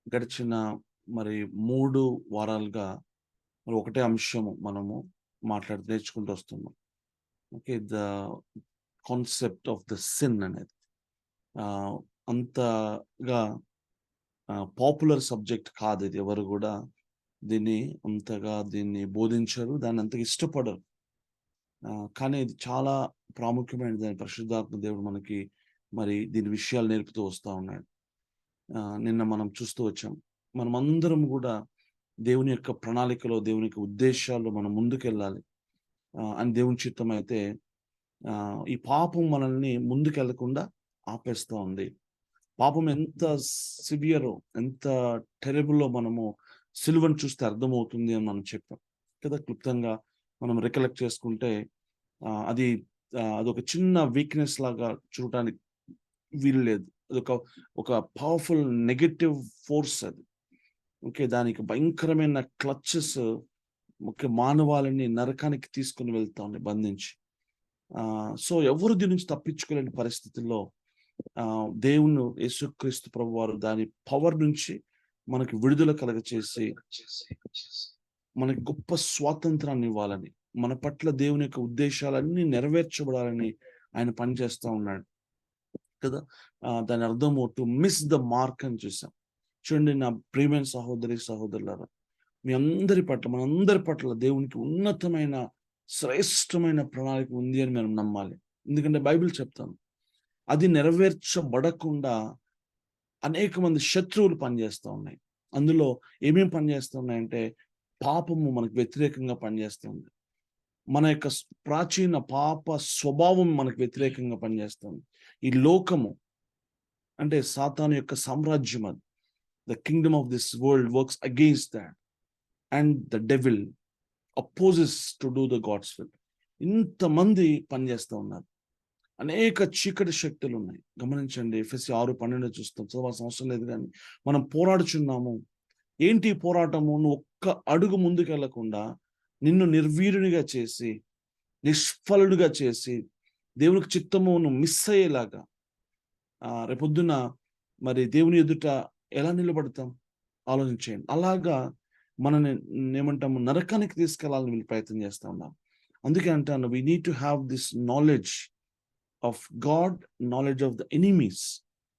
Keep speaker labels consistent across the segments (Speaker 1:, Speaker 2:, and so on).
Speaker 1: గడిచిన మరి 3 వారాలుగా మరి ఒకటే అంశము మనము నేర్చుకుంటూ వస్తున్నాం. Okay. Concept of the sin అనేది. ఆహ్, అంతగా పాపులర్ సబ్జెక్ట్ కాదిది. ఎవరు గూడా దీన్ని బోధించరు. దాన్ని అంతగా ఇష్టపడరు. కానీ ఇది చాలా ప్రాముఖ్యమైనదని పరిశుద్ధాత్మ దేవుడు మనకి మరి దీని విషయాలు నేర్పుతూ వస్తా ఉన్నాడు. నిన్న మనం చూస్తూ వచ్చాం. మనమందరం గూడా దేవుని యొక్క ప్రణాళికలో, దేవుని యొక్క ఉద్దేశాల్లో మనం ముందుకెళ్ళాలి. అని దేవుని చిత్తమైతే ఈ పాపం మనల్ని ముందుకెళ్ళకుండా ఆపేస్తా ఉంది. పాపం ఎంత సివియరో, ఎంత టెరబులో మనము సిలువను చూస్తే అర్థమవుతుంది అని మనం చెప్పాం కదా! క్లుప్తంగా మనం రికలెక్ట్ చేసుకుంటే ఆహ్, అది అదొక చిన్న వీక్‌నెస్ లాగా చూడటానికి వీలు లేదు. అదొక ఒక పవర్‌ఫుల్ నెగెటివ్ ఫోర్స్ అది. ఓకే. దానికి భయంకరమైన క్లచెస్ మానవాళిని నరకానికి తీసుకొని వెళ్తా ఉన్నాయి బంధించి. సో, ఎవరు దీని నుంచి తప్పించుకోలేని పరిస్థితుల్లో దేవుడు యేసుక్రీస్తు ప్రభువారు దాని పవర్ నుంచి మనకి విడుదల కలగచేసి, మనకి గొప్ప స్వాతంత్రాన్ని ఇవ్వాలని, మన పట్ల దేవుని యొక్క ఉద్దేశాలన్నీ నెరవేర్చబడాలని ఆయన పనిచేస్తా ఉన్నాడు కదా! దాని అర్థము టు మిస్ ద మార్క్ అని చూసాం. చూడండి నా ప్రియమైన సహోదరి, సహోదరులారా, మనందరి పట్ల దేవునికి ఉన్నతమైన, శ్రేష్టమైన ప్రణాళిక ఉంది అని మనం నమ్మాలి. ఎందుకంటే బైబిల్ చెప్తాంది. అది నెరవేర్చబడకుండా అనేక మంది శత్రువులు పనిచేస్తా ఉన్నాయి. అందులో ఏమేం పనిచేస్తూ ఉన్నాయంటే, పాపము మనకు వ్యతిరేకంగా పనిచేస్తుంది. మన యొక్క ప్రాచీన పాప స్వభావం మనకు వ్యతిరేకంగా పనిచేస్తుంది. ఈ లోకము అంటే సాతాను యొక్క సామ్రాజ్యం అది. The kingdom of this world works against that. And the devil opposes to do the God's will. ఇంతమంది పనిచేస్తా ఉన్నారు. అనేక చీకటి శక్తులున్నాయి. గమనించండి. ఎఫెసీ 6:12 చూస్తాం. చదవాల్సిన అవసరం లేదు గానీ, మనం పోరాడుచున్నాము. ఏంటి ఈ పోరాటము? నువ్వు ఒక్క అడుగు ముందుకెళ్ళకుండా, నిన్ను నిర్వీర్యునిగా చేసి, నిష్ఫలుడిగా చేసి, దేవునికి చిత్తము నువ్వు మిస్ అయ్యేలాగా రేపొద్దున మరి దేవుని ఎదుట ఎలా నిలబడతాం? ఆలోచించేయండి. అలాగా మనల్ని ఏమంటాము నరకానికి తీసుకెళ్లాలని వీళ్ళు ప్రయత్నం చేస్తా ఉన్నారు. అందుకే అంటాను we need to have this knowledge of God, knowledge of the enemies.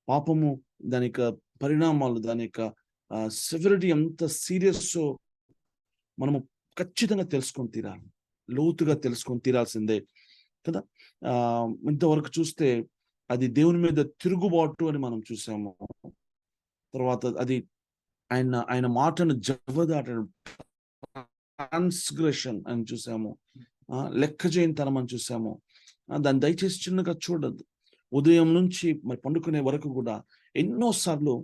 Speaker 1: పాపము దాని యొక్క పరిణామాలు, దాని యొక్క సివిరిటీ ఎంత సీరియస్సో మనము ఖచ్చితంగా తెలుసుకొని తీరాలి. లోతుగా తెలుసుకొని తీరాల్సిందే కదా! ఇంతవరకు చూస్తే అది దేవుని మీద తిరుగుబాటు అని మనం చూసాము. తర్వాత అది ఆయన మాటను జవదాటడం, ట్రాన్స్‌గ్రెషన్ అని చూసాము. లెక్కచేయనితనం అని చూసాము. దాన్ని దయచేసి చిన్నగా చూడొద్దు. ఉదయం నుంచి మరి పండుకునే వరకు కూడా ఎన్నో సార్లు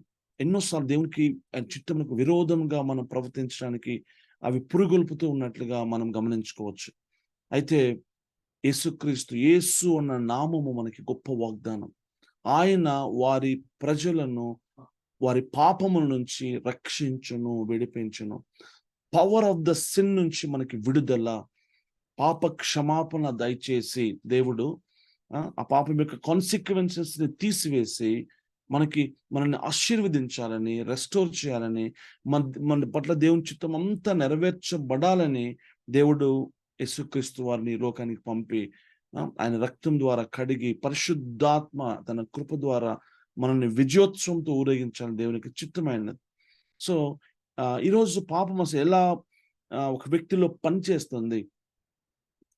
Speaker 1: దేవునికి ఆయన చిత్తమునకు విరోధంగా మనం ప్రవర్తించడానికి అవి పురుగొల్పుతూ ఉన్నట్లుగా మనం గమనించుకోవచ్చు. అయితే యేసు అన్న నామము మనకి గొప్ప వాగ్దానం. ఆయన వారి ప్రజలను వారి పాపముల నుంచి రక్షించును, విడిపించును. పవర్ ఆఫ్ ద సిన్ నుంచి మనకి విడుదల, పాప క్షమాపణ దయచేసి దేవుడు ఆ పాపం యొక్క కాన్సిక్వెన్సెస్‌ని తీసివేసి మనల్ని ఆశీర్వదించాలని, రెస్టోర్ చేయాలని, మన పట్ల దేవుని చిత్తం అంతా నెరవేర్చబడాలని దేవుడు యేసుక్రీస్తు వారిని లోకానికి పంపి ఆయన రక్తం ద్వారా కడిగి పరిశుద్ధాత్మ తన కృప ద్వారా మనల్ని విజయోత్సవంతో ఊరేగించాలని దేవునికి చిత్తమైనది. సో, ఈరోజు పాపం అసలు ఎలా ఒక వ్యక్తిలో పనిచేస్తుంది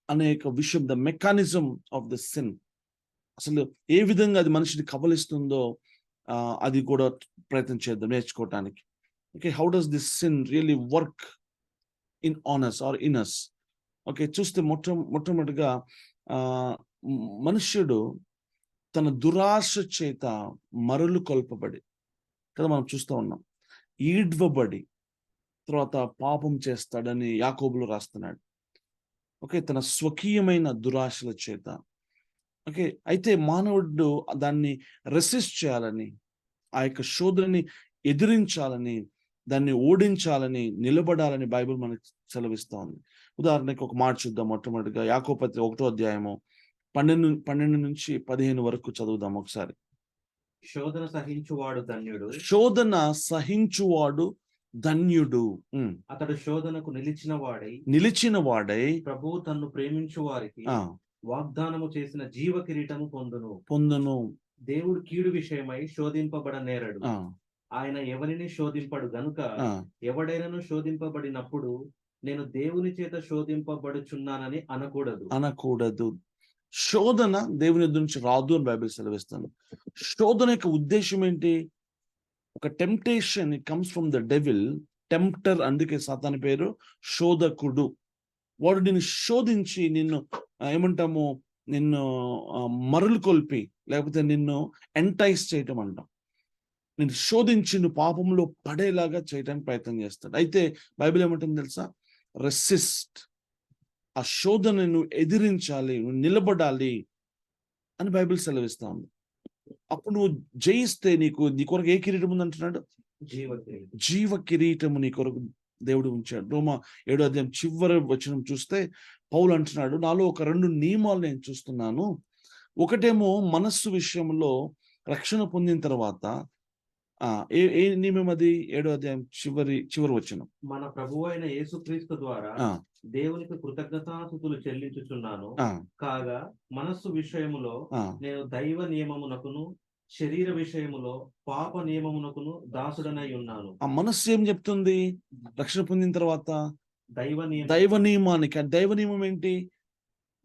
Speaker 1: అనేక విషయం, the mechanism of the sin, అసలు ఏ విధంగా అది మనిషిని కబళిస్తుందో అది కూడా ప్రయత్నం చేద్దాం నేర్చుకోవటానికి. Okay. How does this sin really work on us or in us? Okay. చూస్తే మొట్టమొదటిగా మనుష్యుడు తన దురాశ చేత మరలు కొల్పబడి కదా మనం చూస్తూ ఉన్నాం. ఈడ్వబడి తర్వాత పాపం చేస్తాడని యాకోబులో రాస్తున్నాడు. ఓకే. తన స్వకీయమైన దురాశల చేత. ఓకే. అయితే మానవుడు దాన్ని రెసిస్ట్ చేయాలని, ఆ యొక్క శోధనని ఎదిరించాలని, దాన్ని ఓడించాలని, నిలబడాలని బైబిల్ మనకు సెలవిస్తా ఉంది. ఉదాహరణకి ఒక మాట చూద్దాం. మొట్టమొదటిగా యాకోబు పత్రిక 1వ అధ్యాయము 12-15 వరకు చదువుదాం ఒకసారి.
Speaker 2: శోధన సహించువాడు ధన్యుడు.
Speaker 1: శోధన సహించువాడు ధన్యుడు.
Speaker 2: అతడు శోధనకు
Speaker 1: నిలిచిన వాడై
Speaker 2: ప్రభువు తన్ను ప్రేమించు వారికి
Speaker 1: ఆ
Speaker 2: వాగ్దానము చేసిన జీవ కిరీటము
Speaker 1: పొందును.
Speaker 2: దేవుడు కీడు విషయమై శోధింపబడ నేరడు.
Speaker 1: ఆ
Speaker 2: ఆయన ఎవరిని శోధింపడు గనుక
Speaker 1: ఆ
Speaker 2: ఎవడైనను శోధింపబడినప్పుడు నేను దేవుని చేత శోధింపబడుచున్నానని అనకూడదు.
Speaker 1: శోధన దేవుని ఎదురు నుంచి రాదు అని బైబిల్ సెలవిస్తుంది. శోధన యొక్క ఉద్దేశం ఏంటి? ఒక temptation, it comes from the devil. Tempter, అందుకే సాతాను పేరు శోధకుడు. వాడు నిన్ను శోధించి నిన్ను ఏమంటాము, నిన్ను మరులు కొల్పి, లేకపోతే నిన్ను ఎంటైస్ చేయటం అంటాం. నిన్ను శోధించి నువ్వు పాపంలో పడేలాగా చేయడానికి ప్రయత్నం చేస్తాడు. అయితే బైబిల్ ఏమంటుంది తెలుసా? రెసిస్ట్. ఆ శోధనను నువ్వు ఎదిరించాలి, నువ్వు నిలబడాలి అని బైబిల్ సెలవిస్తా ఉంది. అప్పుడు నువ్వు జయిస్తే నీ కొరకు ఏ కిరీటం ఉంది అంటున్నాడు? జీవ కిరీటము నీ కొరకు దేవుడు ఉంచాడు. రోమా 7వ అధ్యాయం చివరి వచనం చూస్తే పౌలు అంటున్నాడు, నాలో ఒక 2 నియమాలు నేను చూస్తున్నాను. ఒకటేమో మనస్సు విషయంలో రక్షణ పొందిన తర్వాత ఏ నియమం అది? 7వ అధ్యాయం చివరి వచనం.
Speaker 2: మన ప్రభువు అయిన యేసుక్రీస్తు ద్వారా దేవునికి కృతజ్ఞతాస్తుతులు చెల్లించుచున్నాను. కాగా మనస్సు విషయములో నేను దైవ నియమమునకును శరీర విషయములో పాప నియమమునకును దాసుడనై ఉన్నాను.
Speaker 1: ఆ మనస్సు ఏం చెప్తుంది? రక్షణ పొందిన తర్వాత
Speaker 2: దైవ
Speaker 1: నియమానికి. ఆ దైవ నియమం ఏంటి?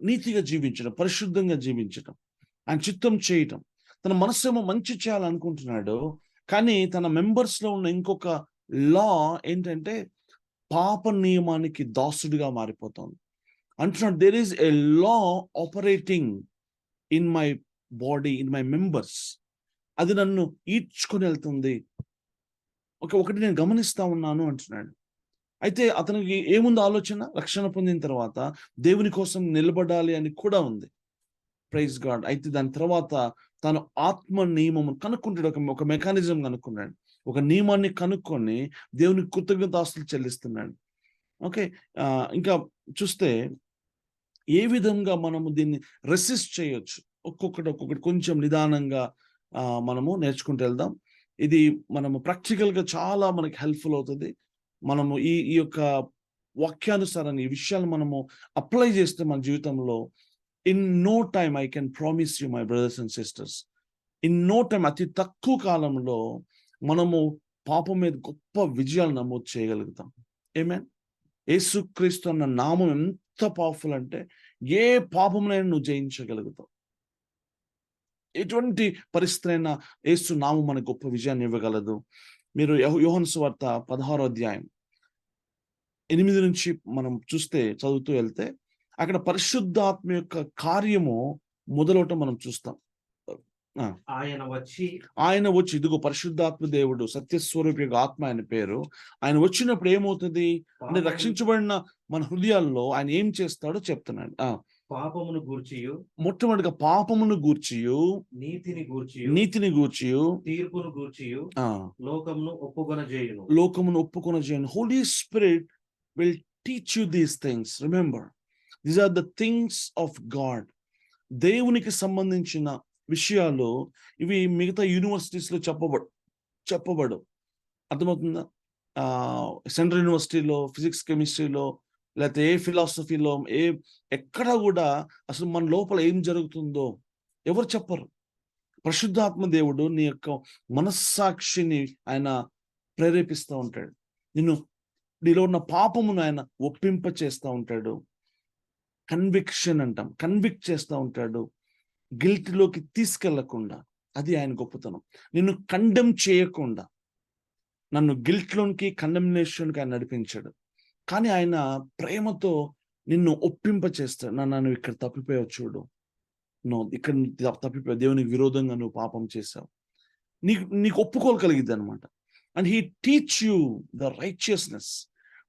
Speaker 1: నీతిగా జీవించడం, పరిశుద్ధంగా జీవించడం, ఆయన చిత్తం చేయటం. తన మనస్సు ఏమో మంచి చేయాలనుకుంటున్నాడు, కానీ తన మెంబర్స్ లో ఉన్న ఇంకొక లా ఏంటంటే పాప నియమానికి దాసుడిగా మారిపోతుంది. అంటున్నాడు, there is a law operating in my body, in my members. అది నన్ను ఈడ్చుకొని వెళ్తుంది. ఒకటి నేను గమనిస్తా ఉన్నాను అంటున్నాడు. అయితే అతనికి ఏముంది ఆలోచన? రక్షణ పొందిన తర్వాత దేవుని కోసం నిలబడాలి అని కూడా ఉంది. Praise God. అయితే దాని తర్వాత తాను ఆత్మ నియమం కనుక్కుంటాడు. ఒక మెకానిజం కనుక్కున్నాడు, ఒక నియమాన్ని కనుక్కొని దేవునికి కృతజ్ఞతాస్తులు చెల్లిస్తున్నాడు. ఓకే, ఇంకా చూస్తే ఏ విధంగా మనము దీన్ని రెసిస్ట్ చేయొచ్చు, ఒక్కొక్కటి కొంచెం నిదానంగా మనము నేర్చుకుంటూ వెళ్దాం. ఇది మనము ప్రాక్టికల్గా చాలా మనకి హెల్ప్ఫుల్ అవుతుంది. మనము ఈ యొక్క వాక్యానుసారాన్ని ఈ విషయాలు మనము అప్లై చేస్తే మన జీవితంలో in no time, I can promise you my brothers and sisters, in no time, అతి తక్కువ కాలంలో మనము పాపం మీద గొప్ప విజయాలు నమోదు చేయగలుగుతాం. ఆమేన్. యేసుక్రీస్తు అన్న నామం ఎంత పవర్ఫుల్ అంటే ఏ పాపమునైనా నువ్వు జయించగలుగుతావు. ఎటువంటి పరిస్థితి అయినా యేసు నామం మనకు గొప్ప విజయాన్ని ఇవ్వగలదు. మీరు యోహాను సువార్త 16వ అధ్యాయం 8 నుంచి మనం చూస్తే, చదువుతూ వెళ్తే అక్కడ పరిశుద్ధాత్మ యొక్క కార్యము మొదలవటం మనం చూస్తాం. ఆయన వచ్చి, ఇదిగో పరిశుద్ధాత్మ దేవుడు, సత్యస్వరూపి యొక్క ఆత్మ ఆయన పేరు. ఆయన వచ్చినప్పుడు ఏమవుతుంది అంటే రక్షించబడిన మన హృదయాల్లో ఆయన ఏం చేస్తాడో చెప్తున్నాడు.
Speaker 2: పాపమును గూర్చియు,
Speaker 1: మొట్టమొదటిగా పాపమును గూర్చియు, నీతిని గూర్చియు,
Speaker 2: తీర్పును గూర్చియు లోకమును
Speaker 1: ఒప్పుకొనజేయును. Holy spirit will teach you these things. Remember, these are the things of God. దేవునికి సంబంధించిన విషయాలు ఇవి మిగతా యూనివర్సిటీస్ లో చెప్పబడు. అర్థమవుతుందా? సెంట్రల్ యూనివర్సిటీలో ఫిజిక్స్, కెమిస్ట్రీలో, లేకపోతే ఏ ఫిలాసఫీలో, ఎక్కడ కూడా అసలు మన లోపల ఏం జరుగుతుందో ఎవరు చెప్పరు. పరిశుద్ధాత్మ దేవుడు నీ యొక్క మనస్సాక్షిని ఆయన ప్రేరేపిస్తూ ఉంటాడు. నీలో ఉన్న పాపమును ఆయన ఒప్పింప చేస్తూ ఉంటాడు. కన్విక్షన్ అంటాం, కన్విక్ట్ చేస్తూ ఉంటాడు, గిల్ట్లోకి తీసుకెళ్లకుండా. అది ఆయన గొప్పతనం. నిన్ను కండెమ్ చేయకుండా, నన్ను గిల్ట్లోనికి, కండెమినేషన్కి ఆయన నడిపించాడు. కానీ ఆయన ప్రేమతో నిన్ను ఒప్పింప చేస్తాడు. నువ్వు ఇక్కడ తప్పిపోయావు, చూడు, ఇక్కడ తప్పిపోయావు, దేవునికి విరోధంగా నువ్వు పాపం చేశావు, నీకు ఒప్పుకోగలిగిద్ది అనమాట. And he teach you the righteousness.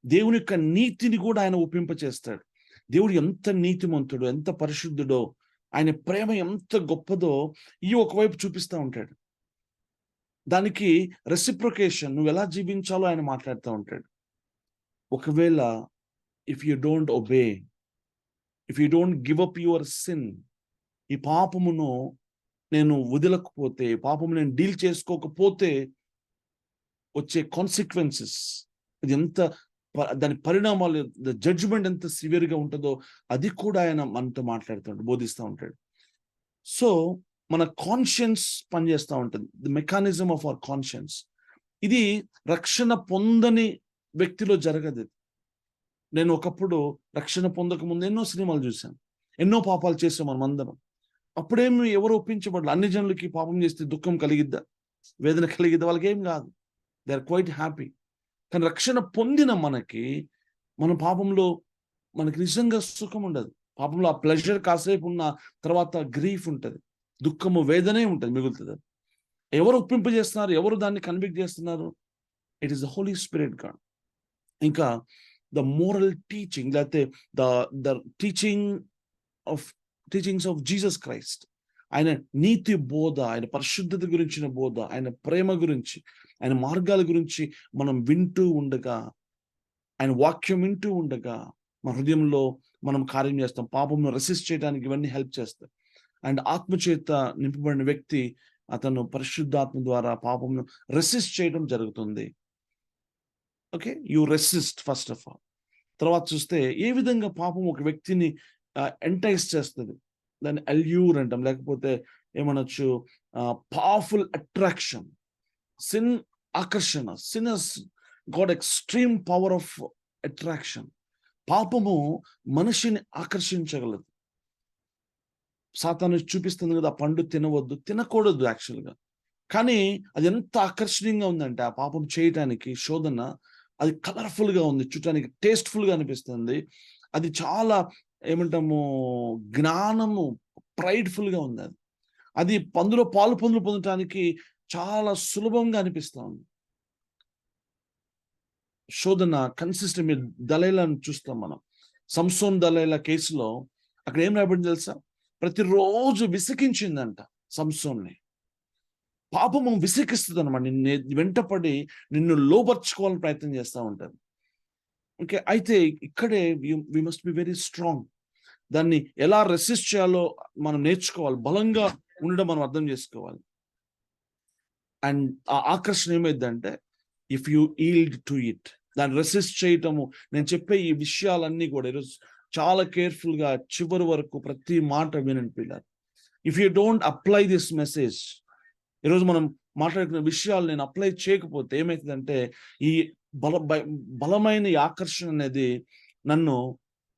Speaker 1: దేవుని యొక్క నీతిని కూడా ఆయన ఒప్పింప చేస్తాడు. దేవుడు ఎంత నీతిమంతుడో, ఎంత పరిశుద్ధుడో, ఆయన ప్రేమ ఎంత గొప్పదో ఈ ఒకవైపు చూపిస్తూ ఉంటాడు. దానికి రెసిప్రొకేషన్, నువ్వు ఎలా జీవించాలో ఆయన మాట్లాడుతూ ఉంటాడు. ఒకవేళ if you don't obey, if you don't give up your sin, ఈ పాపమును నేను వదలకపోతే, పాపం నేను డీల్ చేసుకోకపోతే వచ్చే కాన్సిక్వెన్సెస్, అది ఎంత దాని పరిణామాలు, జడ్జిమెంట్ ఎంత సివియర్గా ఉంటుందో అది కూడా ఆయన మనతో మాట్లాడుతుంటాడు, బోధిస్తూ ఉంటాడు. సో మన కాన్షియన్స్ పనిచేస్తూ ఉంటుంది, the mechanism of our conscience. ఇది రక్షణ పొందని వ్యక్తిలో జరగదు. నేను ఒకప్పుడు రక్షణ పొందక ముందు ఎన్నో సినిమాలు చూశాను, ఎన్నో పాపాలు చేసాం మనం అందరం. అప్పుడేమి ఎవరు ఒప్పించబడలేదు. అన్ని జనులకి పాపం చేస్తే దుఃఖం కలిగిద్దా, వేదన కలిగిద్దా? వాళ్ళకి ఏం కాదు, దే ఆర్ క్వైట్ హ్యాపీ. కానీ రక్షణ పొందిన మనకి, మన పాపంలో మనకి నిజంగా సుఖం ఉండదు. పాపంలో ఆ ప్లెజర్ కాసేపు ఉన్న తర్వాత గ్రీఫ్ ఉంటుంది, దుఃఖము, వేదనే ఉంటుంది, మిగులుతుంది. ఎవరు ఒప్పింపజేస్తున్నారు, ఎవరు దాన్ని కన్విక్ట్ చేస్తున్నారు? It is the Holy Spirit God. ఇంకా ద మోరల్ టీచింగ్, లేకపోతే the teachings of Jesus Christ, ఆయన నీతి బోధ, ఆయన పరిశుద్ధత గురించిన బోధ, ఆయన ప్రేమ గురించి, ఆయన మార్గాల గురించి మనం వింటూ ఉండగా, ఆయన వాక్యం వింటూ ఉండగా మన హృదయంలో మనం కార్యం చేస్తాం. పాపంను రెసిస్ట్ చేయడానికి ఇవన్నీ హెల్ప్ చేస్తాయి. అండ్ ఆత్మచేత నింపబడిన వ్యక్తి, అతను పరిశుద్ధాత్మ ద్వారా పాపంను రెసిస్ట్ చేయడం జరుగుతుంది. Okay, you resist first of all. తర్వాత చూస్తే ఏ విధంగా పాపం ఒక వ్యక్తిని ఎంటైస్ చేస్తుంది, దాన్ని అల్యూర్ అంటాం, లేకపోతే ఏమనొచ్చు పవర్ఫుల్ అట్రాక్షన్. సిన్ ఆకర్షణ, sin has got extreme power of attraction. పాపము మనిషిని ఆకర్షించగలదు. సాతాను చూపిస్తుంది కదా, ఆ పండు తినవద్దు, తినకూడదు యాక్చువల్గా. కానీ అది ఎంత ఆకర్షణీయంగా ఉందంటే ఆ పాపం చేయటానికి శోధన, అది కలర్ఫుల్గా ఉంది, చూడటానికి టేస్ట్ఫుల్గా అనిపిస్తుంది. అది చాలా ఏమంటాము, జ్ఞానము, ప్రైడ్ఫుల్గా ఉంది. అది పందులో పాలు పొందటానికి చాలా సులభంగా అనిపిస్తూ ఉంది. శోధన కన్సిస్టెంట్. మీరు దలైలాను చూస్తాం మనం, సంసోన్ దలైలా కేసులో అక్కడ ఏం రాబడింది తెలుసా? ప్రతిరోజు విసికించిందంట సంసోన్ని. పాపము విసికిస్తుంది అనమాట, నిన్ను వెంటపడి నిన్ను లోపర్చుకోవాలని ప్రయత్నం చేస్తూ ఉంటారు. ఓకే, అయితే ఇక్కడే we must be very strong. దాన్ని ఎలా రెసిస్ట్ చేయాలో మనం నేర్చుకోవాలి, బలంగా ఉండడం మనం అర్థం చేసుకోవాలి. అండ్ ఆ ఆకర్షణ ఏమైందంటే, if you yield to it, దాన్ని రెసిస్ట్ చేయటము. నేను చెప్పే ఈ విషయాలన్నీ కూడా ఈరోజు చాలా కేర్ఫుల్గా చివరి వరకు ప్రతి మాట వినండి పిల్లలు. If you don't apply this message, ఈరోజు మనం మాట్లాడుకున్న విషయాలు నేను అప్లై చేయకపోతే ఏమవుతుందంటే, ఈ బలమైన ఈ ఆకర్షణ అనేది నన్ను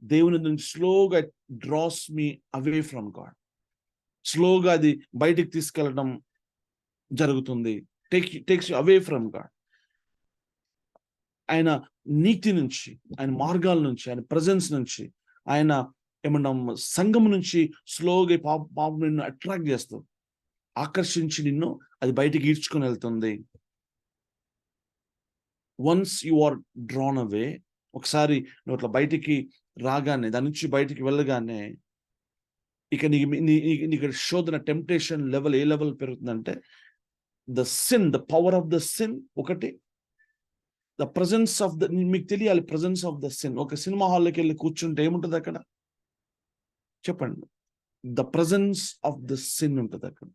Speaker 1: దేవుని నుంచి స్లోగా draws me away from God. స్లోగా అది బయటికి తీసుకెళ్ళడం జరుగుతుంది, takes you away from God. ఆయన నీతి నుంచి, ఆయన మార్గాల నుంచి, ఆయన ప్రజెన్స్ నుంచి, ఆయన ఏమన్నాం సంఘం నుంచి స్లోగా పాపం నిన్ను అట్రాక్ట్ చేస్తుంది, ఆకర్షించి నిన్ను అది బయటికి ఈడ్చుకొని వెళ్తుంది. వన్స్ యు ఆర్ డ్రాన్ అవే, ఒకసారి నువ్వు అట్లా బయటికి రాగానే, దాని నుంచి బయటికి వెళ్ళగానే ఇక నీకు శోధన, టెంప్టేషన్ లెవెల్ ఏ లెవెల్ పెరుగుతుందంటే, the sin, the power of the sin ఒకటి, ద ప్రజెన్స్ ఆఫ్ ద, మీకు తెలియాలి ప్రజెన్స్ ఆఫ్ ద సిన్. ఒక సినిమా హాల్లోకి వెళ్ళి కూర్చుంటే ఏముంటుంది అక్కడ చెప్పండి? The presence of the sin ఉంటుంది అక్కడ.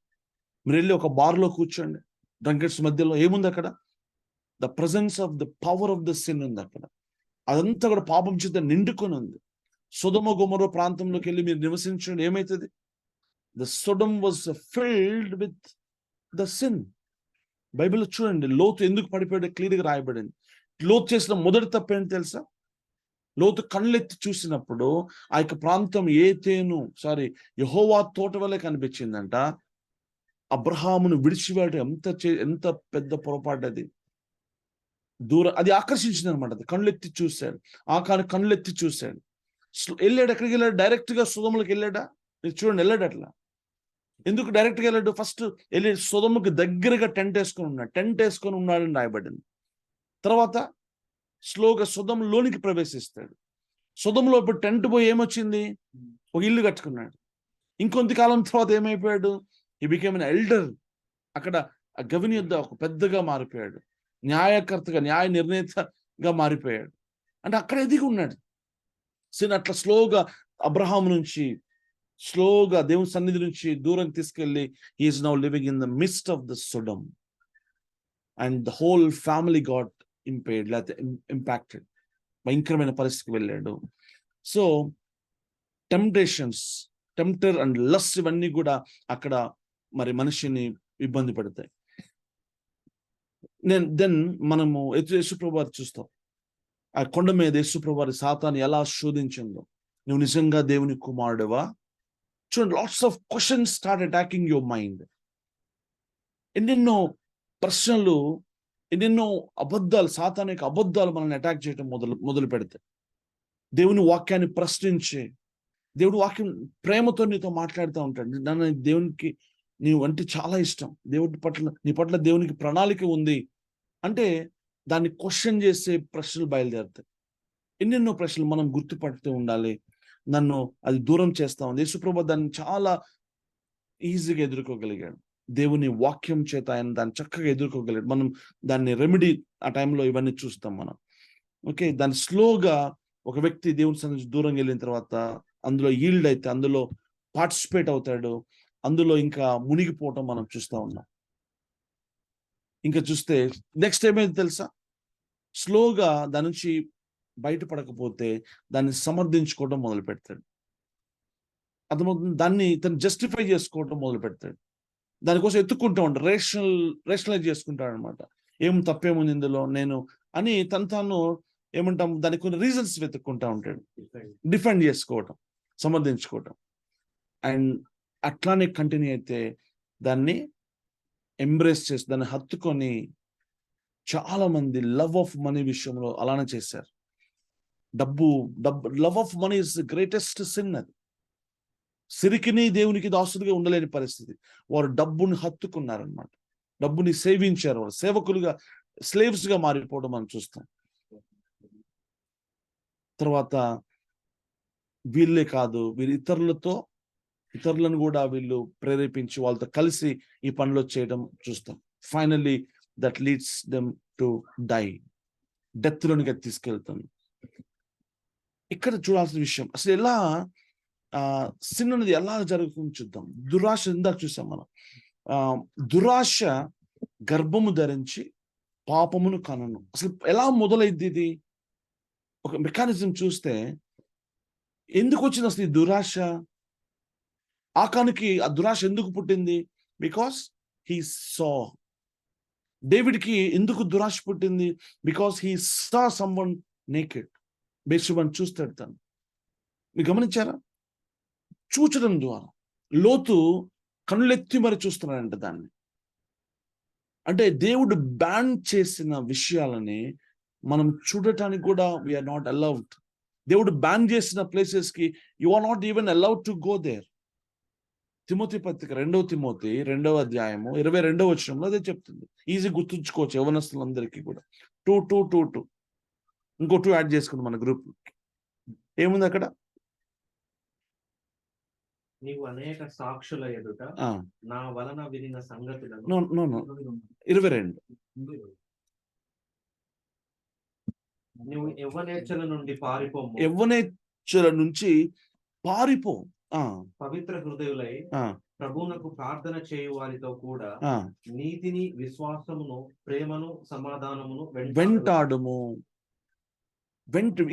Speaker 1: మీరు వెళ్ళి ఒక బార్లో కూర్చోండి, డ్రంకర్స్ మధ్యలో, ఏముంది అక్కడ? The presence of the power of the sin ఉంది అక్కడ. అదంతా కూడా పాపం చేత నిండుకొని ఉంది. సొదొమ గొమొర్రా ప్రాంతంలోకి వెళ్ళి మీరు నివసించండి, ఏమవుతుంది? The Sodom was filled with the sin. బైబిల్లో చూడండి, లోతు ఎందుకు పడిపోయాడో క్లియర్గా రాయబడింది. లోతు చేసిన మొదటి తప్పు ఏంటి తెలుసా? లోతు కళ్ళెత్తి చూసినప్పుడు ఆ యొక్క ప్రాంతం యెహోవా తోట వల్లే కనిపించిందంట. అబ్రహామును విడిచివేయడం ఎంత పెద్ద పొరపాటు అది. అది ఆకర్షించింది అనమాట. అది కళ్ళెత్తి చూశాడు, కళ్ళెత్తి చూశాడు. వెళ్ళాడు, ఎక్కడికి వెళ్ళాడు? డైరెక్ట్ గా సొదొమలోకి వెళ్ళాడా? మీరు చూడండి, వెళ్ళాడు అట్లా. ఎందుకు డైరెక్ట్ గా వెళ్ళాడు? ఫస్ట్ వెళ్ళి సొదొమకి దగ్గరగా టెంట్ వేసుకొని ఉన్నాడని రాయబడింది. తర్వాత స్లోగా సొదొమలోనికి ప్రవేశిస్తాడు. సొదొమలో ఇప్పుడు టెంట్ పోయి ఏమొచ్చింది? ఒక ఇల్లు కట్టుకున్నాడు. ఇంకొంత కాలం తర్వాత ఏమైపోయాడు? He became N elder. అక్కడ ఆ గవిని యొద్ద ఒక పెద్దగా మారిపోయాడు, న్యాయ నిర్ణేతగా మారిపోయాడు. అంటే అక్కడ ఎదిగి ఉన్నాడు. సిన్ అట్లా స్లోగా అబ్రహాం నుంచి స్లోగా దేవుని సన్నిధి నుంచి దూరం తీసుకెళ్లి he is now living in the mist of the Sodom and the whole family got impaired, లేకపోతే ఇంపాక్టెడ్. భయంకరమైన పరిస్థితికి వెళ్ళాడు. సో టెంప్టర్ అండ్ లస్ట్ ఇవన్నీ కూడా అక్కడ మరి మనిషిని ఇబ్బంది పెడతాయి. దెన్ మనము యేసుప్రభు వారు చూస్తాం, ఆ కొండ మీద యేసుప్రభు వారి సాతాను ఎలా శోధించిందో. నువ్వు నిజంగా దేవుని కుమారుడువా? చూడండి, lots of questions start attacking your mind. ఎన్నెన్నో ప్రశ్నలు, ఎన్నెన్నో అబద్ధాలు, సాతాను యొక్క అబద్ధాలు మనల్ని అటాక్ చేయడం మొదలు పెడతాయి. దేవుని వాక్యాన్ని ప్రశ్నించే, దేవుడి వాక్యం ప్రేమతో నీతో మాట్లాడుతూ ఉంటాడు. నన్ను దేవునికి నీవు అంటే చాలా ఇష్టం, దేవుడి పట్ల నీ పట్ల దేవునికి ప్రణాళిక ఉంది అంటే దాన్ని క్వశ్చన్ చేసే ప్రశ్నలు బయలుదేరుతాయి. ఎన్నెన్నో ప్రశ్నలు మనం గుర్తుపడుతూ ఉండాలి. నన్ను అది దూరం చేస్తా ఉంది. యేసుప్రభు దాన్ని చాలా ఈజీగా ఎదుర్కోగలిగాడు. దేవుని వాక్యం చేత ఆయన దాన్ని చక్కగా ఎదుర్కోగలిగాడు. మనం దాన్ని రెమెడీ ఆ టైంలో ఇవన్నీ చూస్తాం మనం. ఓకే, దాన్ని స్లోగా ఒక వ్యక్తి దేవుని సన్నిధి దూరం వెళ్ళిన తర్వాత అందులో ఈల్డ్ అయితే, అందులో పార్టిసిపేట్ అవుతాడు, అందులో ఇంకా మునిగిపోవటం మనం చూస్తూ ఉన్నాం. ఇంకా చూస్తే నెక్స్ట్ ఏమైంది తెలుసా? స్లోగా దాని నుంచి బయటపడకపోతే దాన్ని సమర్థించుకోవడం మొదలు పెడతాడు. అర్థమవుతుంది? దాన్ని తను జస్టిఫై చేసుకోవడం మొదలు పెడతాడు. దానికోసం ఎత్తుక్కుంటూ ఉంటాడు, రేషనలైజ్ చేసుకుంటాడు అనమాట. ఏం తప్పేముంది ఇందులో నేను అని తాను ఏమంటాం, దానికి కొన్ని రీజన్స్ వెతుక్కుంటా ఉంటాడు, డిఫెండ్ చేసుకోవటం, సమర్థించుకోవటం. అండ్ అట్లానే కంటిన్యూ అయితే దాన్ని ఎంబ్రేస్ చేసి దాన్ని హత్తుకొని చాలా మంది లవ్ ఆఫ్ మనీ విషయంలో అలానే చేశారు. డబ్బు love of money is the greatest sin. అది సిరికిని దేవునికి దాసుడిగా ఉండలేని పరిస్థితి. వారు డబ్బుని హత్తుకున్నారనమాట, డబ్బుని సేవించారు. వారు సేవకులుగా, స్లేవ్స్ గా మారిపోవడం మనం చూస్తాం. తర్వాత వీళ్ళే కాదు, వీరు ఇతరులను కూడా వీళ్ళు ప్రేరేపించి వాళ్ళతో కలిసి ఈ పనులు చేయడం చూస్తాం. Finally that leads them to die, death లోనికి తీసుకెళ్తాం. ఇక్కడ చూడాల్సిన విషయం అసలు ఎలా సిన్ అనేది ఎలా జరుగుతుంది చూద్దాం. దురాశ ఇందాక చూసాం మనం. దురాశ గర్భము ధరించి పాపమును కనను. అసలు ఎలా మొదలైద్ది ఇది? ఒక మెకానిజం చూస్తే ఎందుకు వచ్చింది అసలు ఈ దురాశ? ఆకానుకి ఆ దురాశ ఎందుకు పుట్టింది? బికాస్ హీ సా. డేవిడ్కి ఎందుకు దురాశ పుట్టింది? Because he saw someone naked. బేత్షెబను చూస్తాడు తను. మీరు గమనించారా? చూచడం ద్వారా లోతు కళ్ళెత్తి మరి చూస్తున్నాడంట దాన్ని. అంటే దేవుడు బ్యాన్ చేసిన విషయాలని మనం చూడటానికి కూడా వీఆర్ నాట్ అలౌడ్. దేవుడు బ్యాన్ చేసిన ప్లేసెస్ కి you are not even allowed to go there. Timothy పత్రిక 2వ తిమోతి 2వ అధ్యాయము 22వ వచనంలో అదే చెప్తుంది. ఈజీ గుర్తుంచుకోవచ్చు యవనస్తులందరికీ కూడా. 2 ఇంకో 2 యాడ్ చేసుకుంది మన గ్రూప్. ఏముంది అక్కడ?
Speaker 2: నీవు అనేక సాక్షుల ఎదుట నా వలన వినిన సంగతులను
Speaker 1: 22
Speaker 2: నువ్వు యవ్వనేచ్ఛల నుండి పారిపోము.
Speaker 1: యవ్వనేచ్ఛల నుంచి పారిపో.
Speaker 2: పవిత్ర హృదయులై ప్రభువునకు ప్రార్థన చేయు వారితో కూడా నీతిని, విశ్వాసమును, ప్రేమను, సమాధానమును వెంటాడుము.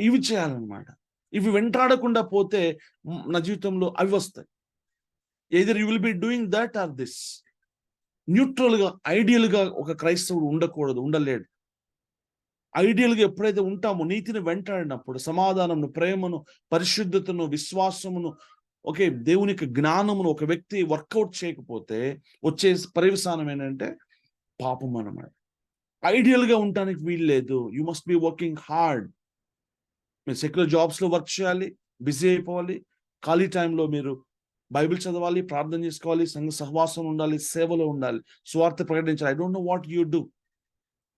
Speaker 1: ఇవి చేయాలన్నమాట. ఇవి వెంటాడకుండా పోతే నా జీవితంలో అవి వస్తాయి. Either you will be doing that or this. Neutral గా, ఐడియల్ గా ఒక క్రైస్తవుడు ఉండలేడు. ఐడియల్ గా ఎప్పుడైతే ఉంటామో, నీతిని వెంటాడినప్పుడు, సమాధానమును, ప్రేమను, పరిశుద్ధతను, విశ్వాసమును, ఓకే, దేవునికి జ్ఞానమును ఒక వ్యక్తి వర్కౌట్ చేయకపోతే వచ్చే పర్యవసానం ఏంటంటే పాపం అన్నమాట. ఐడియల్ గా ఉండటానికి వీలు లేదు. You must be working hard. మీరు సెక్యులర్ జాబ్స్ లో వర్క్ చేయాలి, బిజీ అయిపోవాలి. ఖాళీ టైంలో మీరు బైబిల్ చదవాలి, ప్రార్థన చేసుకోవాలి, సంఘ సహవాసం ఉండాలి, సేవలో ఉండాలి, స్వార్థ ప్రకటించాలి. I don't know what you do.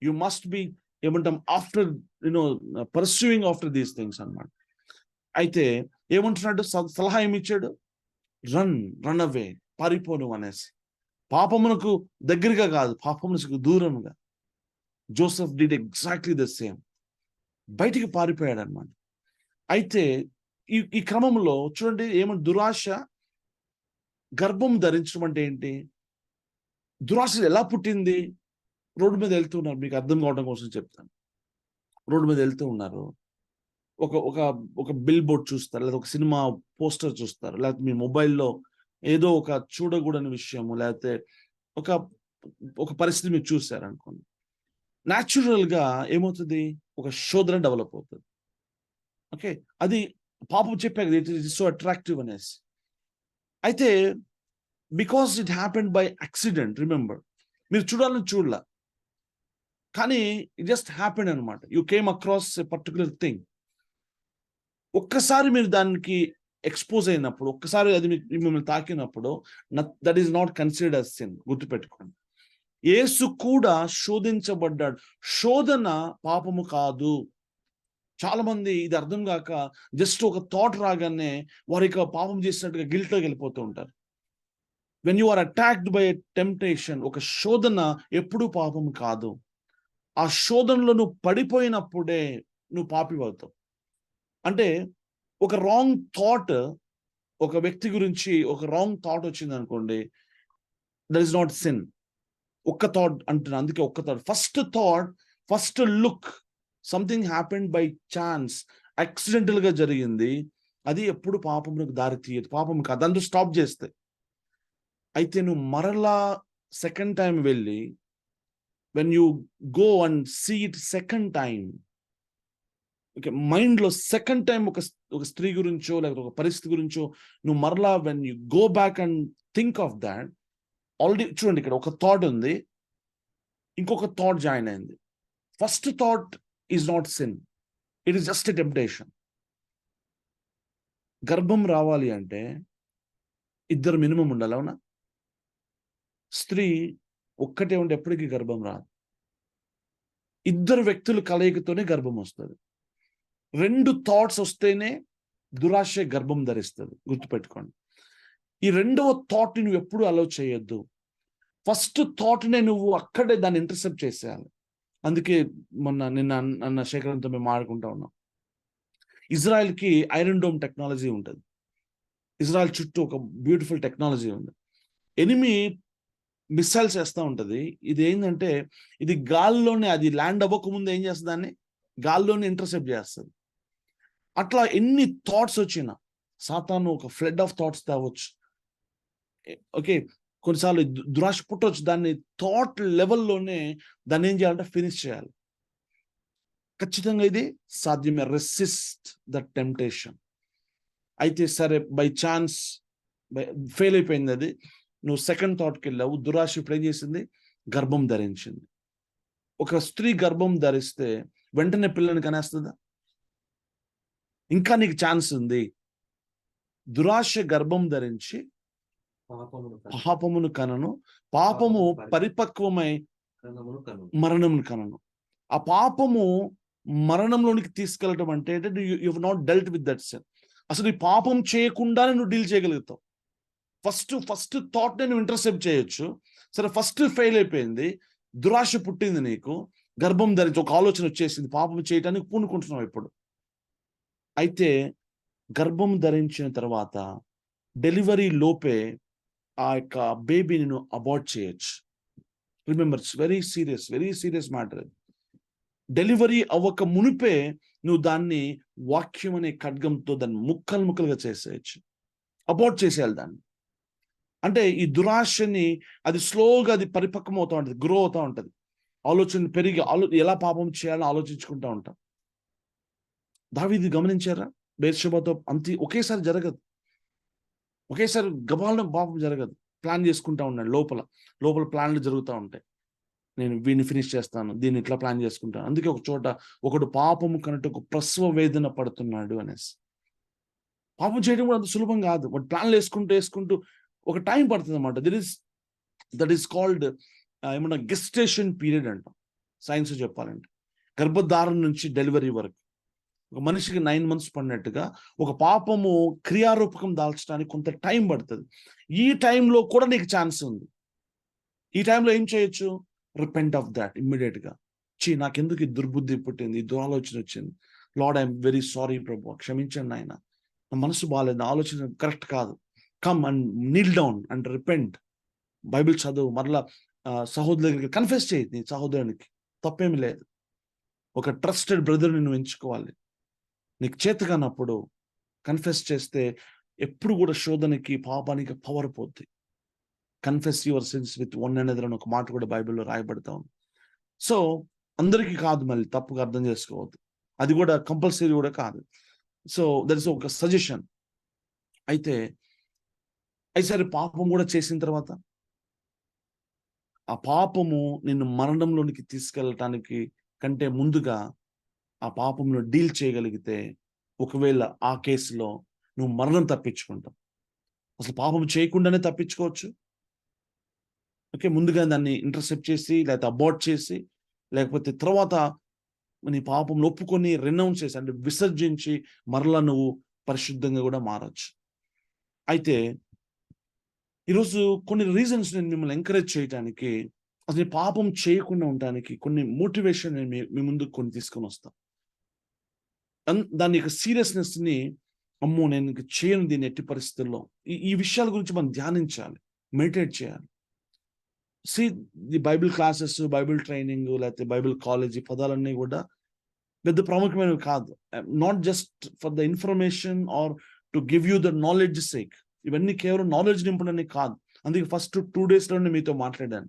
Speaker 1: You must be ఏమంటాం after pursuing after these things అన్నమాట. అయితే ఏమంటున్నాడు? సలహా ఏమిచ్చాడు? రన్ అవే, పారిపోను అనేసి. పాపమునకు దగ్గరగా కాదు, పాపమునకు దూరంగా. Joseph did exactly the same. బయటికి పారిపోయాడు అనమాట. అయితే ఈ క్రమంలో చూడండి, దురాశ గర్భం ధరించడం అంటే ఏంటి? దురాశ ఎలా పుట్టింది? రోడ్డు మీద వెళ్తున్నారు, మీకు అర్థం కావడం కోసం చెప్తాను. రోడ్డు మీద వెళ్తూ ఉన్నారు, ఒక ఒక ఒక బిల్ బోర్డ్ చూస్తారు, లేదా ఒక సినిమా పోస్టర్ చూస్తారు, లేకపోతే మీ మొబైల్లో ఏదో ఒక చూడకూడని విషయము, లేకపోతే ఒక ఒక పరిస్థితి మీరు చూసారనుకోండి. న్యాచురల్గా ఏమవుతుంది? ఒక శోధన డెవలప్ అవుతుంది. ఓకే, అది పాపం చెప్పారు, ఇట్ ఈస్ సో అట్రాక్టివ్ అనేసి. అయితే because it happened by accident, remember, మీరు చూడాలని చూడలా, కానీ ఇట్ జస్ట్ హ్యాపెండ్ అనమాట. You came across a particular thing. ఒక్కసారి మీరు దానికి ఎక్స్పోజ్ అయినప్పుడు, ఒక్కసారి అది మిమ్మల్ని తాకినప్పుడు, that is not considered us sin. గుర్తుపెట్టుకోండి, యేసు కూడా శోధించబడ్డాడు. శోధన పాపము కాదు. చాలా మంది ఇది అర్థం కాక జస్ట్ ఒక థాట్ రాగానే వారికి పాపం చేసినట్టుగా గిల్ట్లోకి వెళ్ళిపోతూ ఉంటారు. When you are attacked by a temptation, ఒక శోధన ఎప్పుడూ పాపం కాదు. ఆ శోధనలో నువ్వు పడిపోయినప్పుడే నువ్వు పాపి అవుతావు. అంటే ఒక రాంగ్ థాట్, ఒక వ్యక్తి గురించి ఒక రాంగ్ థాట్ వచ్చింది అనుకోండి, దట్ ఈస్ నాట్ సిన్. ఒక్క థాట్ అంటున్నా, అందుకే ఒక్క thought. First thought, first look, something happened by chance, accidental గా జరిగింది, అది ఎప్పుడు పాపమునకు దారి తీయదు. పాపం కాదు, దాంతో స్టాప్ చేస్తే. అయితే నువ్వు మరలా సెకండ్ టైం వెళ్ళి, when you go and see it second time, okay, మైండ్లో సెకండ్ టైం ఒక స్త్రీ గురించో లేకపోతే ఒక పరిస్థితి గురించో నువ్వు మరలా when you go back and think of that, already చూడండి, ఇక్కడ ఒక థాట్ ఉంది, ఇంకొక థాట్ జాయిన్ అయింది. First thought is not sin, it is just a temptation. గర్భం రావాలి అంటే ఇద్దరు మినిమం ఉండాలి, అవునా? స్త్రీ ఒక్కటే ఉంటే ఎప్పటికీ గర్భం రాదు. ఇద్దరు వ్యక్తుల కలయికతోనే గర్భం వస్తుంది. రెండు థాట్స్ వస్తేనే దురాశ గర్భం ధరిస్తుంది. గుర్తుపెట్టుకోండి, ఈ రెండవ థాట్ని నువ్వు ఎప్పుడు అలౌ చేయొద్దు. ఫస్ట్ థాట్నే నువ్వు అక్కడే దాన్ని ఇంటర్సెప్ట్ చేసేయాలి. అందుకే నిన్న శేఖరంతో మేము ఆడుకుంటా ఉన్నాం. ఇజ్రాయెల్కి ఐరన్ డోమ్ టెక్నాలజీ ఉంటుంది. ఇజ్రాయెల్ చుట్టూ ఒక బ్యూటిఫుల్ టెక్నాలజీ ఉంది. ఎనిమి మిస్సైల్స్ వేస్తూ ఉంటుంది. ఇది ఏంటంటే, ఇది గాల్లోనే, అది ల్యాండ్ అవ్వకముందు ఏం చేస్తుంది, దాన్ని గాల్లోనే ఇంటర్సెప్ట్ చేస్తుంది. అట్లా ఎన్ని థాట్స్ వచ్చినా సాతాను ఒక ఫ్లడ్ ఆఫ్ థాట్స్ తేవచ్చు. ఓకే, కొన్నిసార్లు దురాశ పుట్టవచ్చు. దాన్ని థాట్ లెవెల్లోనే దాన్ని ఏం చేయాలంటే ఫినిష్ చేయాలి. ఖచ్చితంగా ఇది సాధ్యమే. Resist the temptation. అయితే సరే, బై ఛాన్స్ ఫెయిల్ అయిపోయింది అది, నువ్వు సెకండ్ థాట్కి వెళ్ళావు. దురాశ ఇప్పుడు ఏం చేసింది? గర్భం ధరించింది. ఒక స్త్రీ గర్భం ధరిస్తే వెంటనే పిల్లని కనేస్తుందా? ఇంకా నీకు ఛాన్స్ ఉంది. దురాశ గర్భం ధరించి పాపమును కనను, పాపము పరిపక్వమై మరణమును కనను. ఆ పాపము మరణంలోనికి తీసుకెళ్ళటం అంటే you have not dealt with that sin. అసలు ఈ పాపం చేయకుండానే నువ్వు డీల్ చేయగలుగుతావు. ఫస్ట్ థాట్నే నువ్వు ఇంటర్సెప్ట్ చేయొచ్చు. సరే, ఫస్ట్ ఫెయిల్ అయిపోయింది, దురాశ పుట్టింది, నీకు గర్భం ధరించి ఒక ఆలోచన వచ్చేసింది, పాపం చేయటానికి పూనుకుంటున్నావు ఇప్పుడు. అయితే గర్భం ధరించిన తర్వాత డెలివరీ లోపే ఆ యొక్క బేబీని నువ్వు అబార్ట్ చేయొచ్చు. Remember, it's very serious matter. Delivery అవ్వక మునిపే నువ్వు దాన్ని వాక్యం అనే ఖడ్గంతో దాన్ని ముక్కలుగా చేసేయచ్చు. అబార్ట్ చేసేయాలి దాన్ని. అంటే ఈ దురాశని అది స్లోగా అది పరిపక్వం అవుతూ ఉంటుంది, గ్రో అవుతూ ఉంటుంది. ఆలోచన పెరిగి ఎలా పాపం చేయాలని ఆలోచించుకుంటూ ఉంటాం. దావీదు గమనించారా? బెత్షెబతో ఒకేసారి జరగదు. ఒకేసారి గబాలను పాపం జరగదు. ప్లాన్ చేసుకుంటా ఉన్నాడు. లోపల ప్లాన్లు జరుగుతూ ఉంటాయి. నేను వీడిని ఫినిష్ చేస్తాను, దీన్ని ఇట్లా ప్లాన్ చేసుకుంటాను. అందుకే ఒక చోట ఒకడు పాపము కన్నట్టు ఒక ప్రసవ వేదన పడుతున్నాడు అనేసి. పాపం చేయడం కూడా అంత సులభం కాదు. వాడు ప్లాన్లు వేసుకుంటూ ఒక టైం పడుతుంది అన్నమాట. దట్ ఈస్ కాల్డ్ ఏమన్నా గెస్టేషన్ పీరియడ్ అంటాం సైన్స్ చెప్పాలంటే. గర్భధారణ నుంచి డెలివరీ వరకు ఒక మనిషికి 9 months పడినట్టుగా ఒక పాపము క్రియారూపకం దాల్చడానికి కొంత టైం పడుతుంది. ఈ టైంలో కూడా నీకు ఛాన్స్ ఉంది. ఈ టైంలో ఏం చేయొచ్చు? రిపెంట్ ఆఫ్ దాట్ ఇమ్మీడియట్ గా. నాకెందుకు ఈ దుర్బుద్ధి పుట్టింది, ఈ దురాలోచన వచ్చింది, లార్డ్ ఐఎమ్ వెరీ సారీ ప్రభు, క్షమించండి ఆయన, నా మనసు బాగాలేదు, నా ఆలోచన కరెక్ట్ కాదు, come and Neel down and repent. Bible చదువు, మరలా సహోదరు దగ్గరికి కన్ఫెస్ చేయి. నీ సహోదరునికి తప్పేమి లేదు. ఒక ట్రస్టెడ్ బ్రదర్ని నువ్వు ఎంచుకోవాలి. నీకు చేత కానప్పుడు కన్ఫెస్ చేస్తే ఎప్పుడు కూడా శోధనకి, పాపానికి పవర్ పోద్ది. Confess your sins with one another అని ఒక మాట కూడా బైబిల్లో రాయబడతా ఉంది. సో అందరికీ కాదు, మళ్ళీ తప్పుగా అర్థం చేసుకోవద్దు, అది కూడా కంపల్సరీ కూడా కాదు. సో దట్ ఇస్ ఒక సజెషన్. అయితే సరే, పాపం కూడా చేసిన తర్వాత ఆ పాపము నిన్ను మరణంలోనికి తీసుకెళ్ళటానికి కంటే ముందుగా ఆ పాపంలో డీల్ చేయగలిగితే, ఒకవేళ ఆ కేసులో నువ్వు మరణం తప్పించుకుంటావు. అసలు పాపం చేయకుండానే తప్పించుకోవచ్చు. ఓకే, ముందుగా దాన్ని ఇంటర్సెప్ట్ చేసి, లేకపోతే అబార్ట్ చేసి, లేకపోతే తర్వాత నీ పాపంలో ఒప్పుకొని రెనౌన్స్ చేసి, అంటే విసర్జించి మరలా నువ్వు పరిశుద్ధంగా కూడా మారచ్చు. అయితే ఈరోజు కొన్ని రీజన్స్ నేను మిమ్మల్ని ఎంకరేజ్ చేయడానికి, అసలు పాపం చేయకుండా ఉండడానికి కొన్ని మోటివేషన్ నేను మీ ముందుకు కొన్ని తీసుకొని వస్తాను. దాని యొక్క సీరియస్నెస్ని, అమ్మో నేను ఇంక చేయను దీన్ని ఎట్టి పరిస్థితుల్లో, ఈ విషయాల గురించి మనం ధ్యానించాలి, మెడిటేట్ చేయాలి. See the Bible classes, Bible training, లేకపోతే బైబిల్ కాలేజీ పదాలన్నీ కూడా పెద్ద ప్రాముఖ్యమైనవి కాదు. Not just for the information or to give you the knowledge sake. ఇవన్నీ కేవలం నాలెడ్జ్ నింపడానికి కాదు. అందుకే ఫస్ట్ 2 days లోనే మీతో మాట్లాడాను.